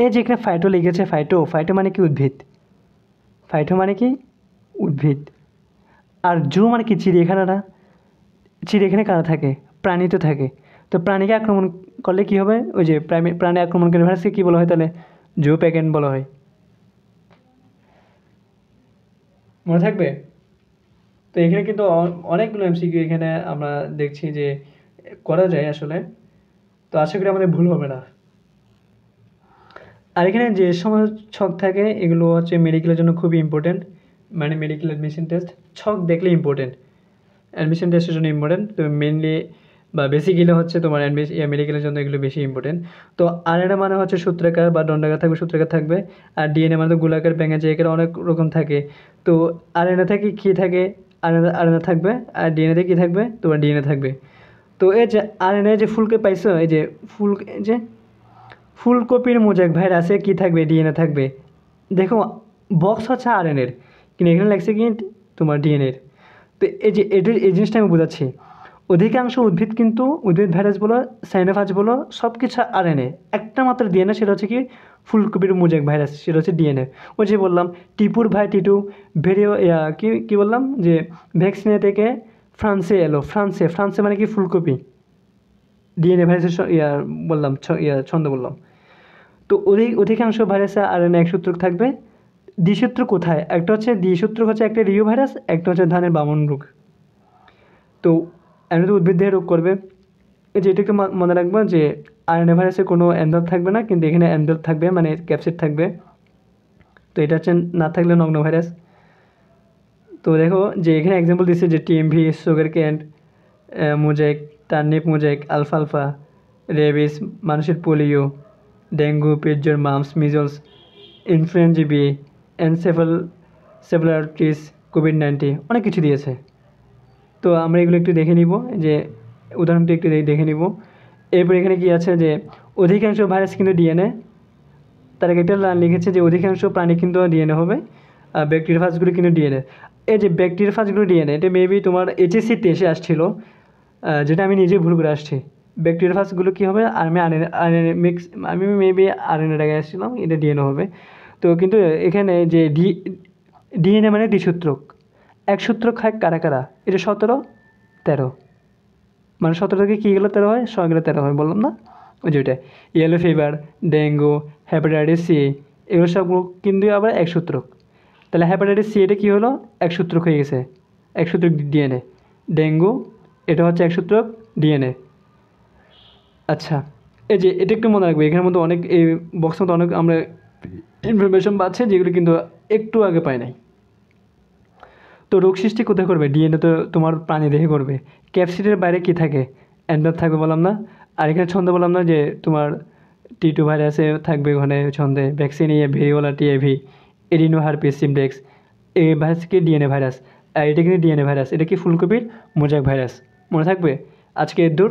এই যেখানে ফাইটো লিখেছে, ফাইটো মানে কি, উদ্ভিদ। ফাইটো মানে কি, উদ্ভিদ। আর জু মানে কি, চিড়িয়াখানাটা, চিড়িয়াখানে কারা থাকে, প্রাণী তো থাকে। তো প্রাণীকে আক্রমণ করলে কী হবে, ওই যে প্রাণী আক্রমণকারী ভাইরাসকে কী বলা হয় তাহলে, জু প্যাগান বলা হয়। মনে থাকবে। তো এখানে কিন্তু অনেকগুলো এমসিকিউ এখানে আমরা দেখছি যে করা যায় আসলে, তো আশা করি আমাদের ভুল হবে না। আর এখানে যে সময় ছক থাকে এগুলো হচ্ছে মেডিকেলের জন্য খুবই ইম্পর্টেন্ট, মানে মেডিকেল অ্যাডমিশন টেস্ট ছক দেখলে ইম্পর্টেন্ট, অ্যাডমিশন টেস্টের জন্য ইম্পর্টেন্ট। তো মেনলি বা বেসিক্যালি হচ্ছে তোমার মেডিকেলের জন্য এগুলো বেশি ইম্পর্টেন্ট। তো আরএনএ মানে হচ্ছে সূত্রাকার বা দণ্ডাকার থাকবে, সূত্রাকার থাকবে। আর ডিএনএ মানে তো গোলাকার, ব্যাঙাচি, এখানে অনেক রকম থাকে। তো আরএনএ থেকে কী থাকে, আরএনএ থাকবে, আর ডিএনএতে কী থাকবে, তোমার ডিএনএ থাকবে। তো এই যে আরএনএ যে ফুলকে পাইছো, এই যে যে ফুলকপির মোজাইক ভাইরাসে কী থাকবে, ডিএনএ থাকবে। দেখো বক্স হচ্ছে আরএনএর, কিন্তু এখানে লাগছে কি তোমার ডিএনএর। তো এই জিনিসটা আমি বোঝাচ্ছি, অধিকাংশ উদ্ভিদ কিন্তু উদ্ভিদ ভাইরাস বলো, সাইনোফাজ বলো, সব কিছু আরএনএ, একটা মাত্র ডিএনএ, সেটা হচ্ছে কি ফুলকপির মোজাইক ভাইরাস, সেটা হচ্ছে ডিএনএ। ওই যে বললাম টিটু ভেরিও কী বললাম যে ভ্যাকসিনে থেকে ফ্রান্সে এলো, ফ্রান্সে মানে কি ফুলকপি, ডিএনএ ভাইরাসের বললাম ছন্দ বললাম। তো অধিকাংশ ভাইরাসে আরএনএ একসূত্রক থাকবে। দ্বিসূত্র কোথায়, একটা হচ্ছে দ্বিসূত্রক হচ্ছে একটা রিও ভাইরাস, একটা হচ্ছে ধানের বামন রোগ। তো এমনিতে উদ্ভিদ দেহে রোগ করবে। এই যে এটা একটু মনে রাখবো যে আরএনএ ভাইরাসে কোনো এনভেলপ থাকবে না, কিন্তু এখানে এনভেলপ থাকবে, মানে ক্যাপসিড থাকবে। তো এটা হচ্ছে না থাকলে নগ্ন ভাইরাস। তো দেখো যে এখানে এক্সাম্পল দিচ্ছে যে TMV, sugar cane, mosaic, turnip mosaic, আলফালফা, রেবিস, মানুষের পোলিও, ডেঙ্গু, পিটজর, mumps, measles, influenza B, encephalitis, কোভিড-19, অনেক কিছু দিয়েছে। তো আমরা এগুলো একটু দেখে নিব, যে উদাহরণটি একটু দেখে নিব। এরপর এখানে কি আছে যে অধিকাংশ ভাইরাস কিন্তু ডিএনএ, তার আগে একটা লাইন লিখেছে যে অধিকাংশ প্রাণী কিন্তু ডিএনএ হবে, আর ব্যাকটেরিয়াফাজগুলো কিন্তু ডিএনএ। এই যে ব্যাকটেরিয়াফাজগুলো ডিএনএ, এটা মেবি তোমার এইচএসসিতে এসে আসছিল, যেটা আমি নিজে ভুল করে আসছি। ব্যাকটেরিয়াফাজগুলো কী হবে, আমি মেবি আরএনএ আগে আসছিলাম, এটা ডিএনএ হবে। তো কিন্তু এখানে যে ডিএনএ মানে দ্বিসূত্রক, এক সূত্রক হয় কারা কারা, এটা 17, 13, মানে 17 থেকে কী গেলো 13 হয়, 6 গেলে 13 হয়, বললাম না ওই যে ওইটা। Yellow fever, dengue, hepatitis C, এগুলো সব কিন্তু আবার এক সূত্রক। তাহলে হ্যাপাটাইটিস সি এটা কী হলো, এক সূত্রক হয়ে গেছে, এক সূত্রক ডিএনএ। ডেঙ্গু এটা হচ্ছে এক সূত্রক ডিএনএ। আচ্ছা, এই যে এটা একটু মনে রাখবে, এখানের মধ্যে অনেক, এই বক্সের মধ্যে অনেক আমরা ইনফরমেশন পাচ্ছি যেগুলো কিন্তু একটু আগে পাই নাই। তো রোগ সৃষ্টি কোথায় করবে, ডিএনএ তো তোমার প্রাণী দেহে করবে। ক্যাপসিডের বাইরে কি থাকে, অ্যান্ডার থাকবে বললাম না। আর এখানে ছন্দ বললাম না যে তোমার টিটু ভাইরাসে থাকবে ওখানে ছন্দে, vaccinia, variola, TAV, adeno herpes simplex, এই ভাইরাসকে ডিএনএ ভাইরাস, আর এটা কিন্তু ডিএনএ ভাইরাস, এটা কি ফুলকপির মোজাইক ভাইরাস। মনে থাকবে। আজকে দূর,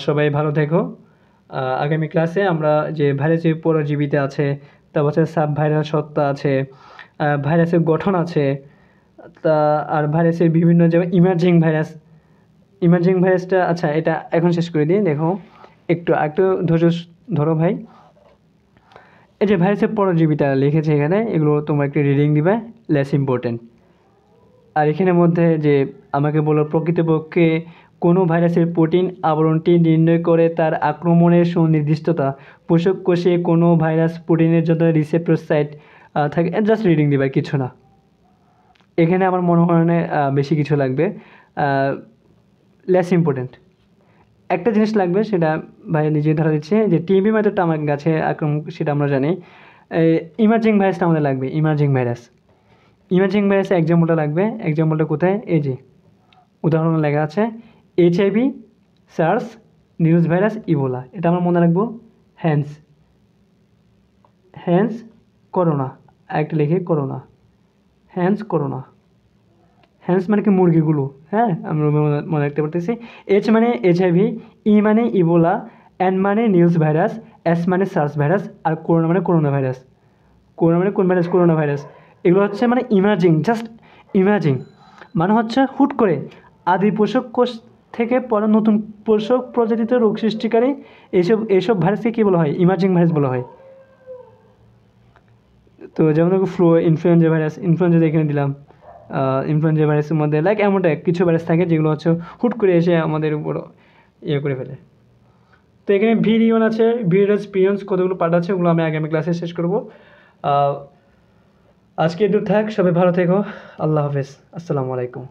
সবাই ভালো থেকো। আগামী ক্লাসে আমরা যে ভাইরাসের পরজীবিতে আছে, তারপর হচ্ছে সাব ভাইরাস সত্তা আছে, ভাইরাসের গঠন আছে, তা আর ভাইরাসের বিভিন্ন যেমন ইমার্জিং ভাইরাসটা, আচ্ছা এটা এখন শেষ করে দিই। দেখো একটু ধৈর্য ধরো ভাই। এই যে ভাইরাসের পরজীবীটা লিখেছে এখানে, এগুলো তোমরা একটু রিডিং দিবে, লেস ইম্পর্টেন্ট। আর এখানের মধ্যে যে আমাকে বলো প্রকৃতপক্ষে কোনো ভাইরাসের প্রোটিন আবরণটি নির্ণয় করে তার আক্রমণের সুনির্দিষ্টতা, পোষক কোষে কোনো ভাইরাস প্রোটিনের জন্য রিসেপ্টর সাইট থাকে, জাস্ট রিডিং দিবে, কিছু না। এখানে আমার মনে হয় না বেশি কিছু লাগবে, লেস ইম্পর্টেন্ট। একটা জিনিস লাগবে, সেটা ভাই নিজেই ধরা দিচ্ছে, যে টিবি মেথডটা আমার কাছে আক্রমণ, সেটা আমরা জানি। ইমার্জিং ভাইরাসটা আমাদের লাগবে, ইমার্জিং ভাইরাসের এক্সাম্পলটা লাগবে। এক্সাম্পলটা কোথায়? এই যে উদাহরণ লেখা আছে, HIV, SARS, news virus, Ebola. এটা আমরা মনে রাখবো। হ্যান্স করোনা, একটা লিখে করোনা, করোনা। হ্যান্স মানে কি? মুরগিগুলো। হ্যাঁ, আমরা মনে রাখতে পারতেছি। H মানে HIV, E মানে ইবোলা, N মানে নিউজ ভাইরাস, S মানে সার্স ভাইরাস, আর করোনা মানে করোনা ভাইরাস। করোনা মানে কোন ভাইরাস? Corona virus. এগুলো হচ্ছে মানে ইমার্জিং, জাস্ট ইমার্জিং মানে হচ্ছে হুট করে আদি পোষক কোষ থেকে পরে নতুন পোষক প্রজাতিতে রোগ সৃষ্টিকারী এইসব ভাইরাসকে কী বলা হয়? ইমার্জিং ভাইরাস বলা হয়। তো যেমন ইনফ্লুয়েঞ্জা ভাইরাস, এখানে দিলাম। ইনফ্লুয়েঞ্জা ভাইরাসের মধ্যে লাইক এমনটা কিছু ভাইরাস থাকে যেগুলো হচ্ছে হুট করে এসে আমাদের উপর ইয়ে করে ফেলে। তো এখানে ভিরিয়ন আছে, ভিরাস পিয়ন্স, কতগুলো পার্ট আছে, ওগুলো আমি আগামী ক্লাসে শেষ করবো। আজকে দূর থাক, সবাই ভালো থেকো, আল্লাহ হাফেজ, আসসালামু আলাইকুম।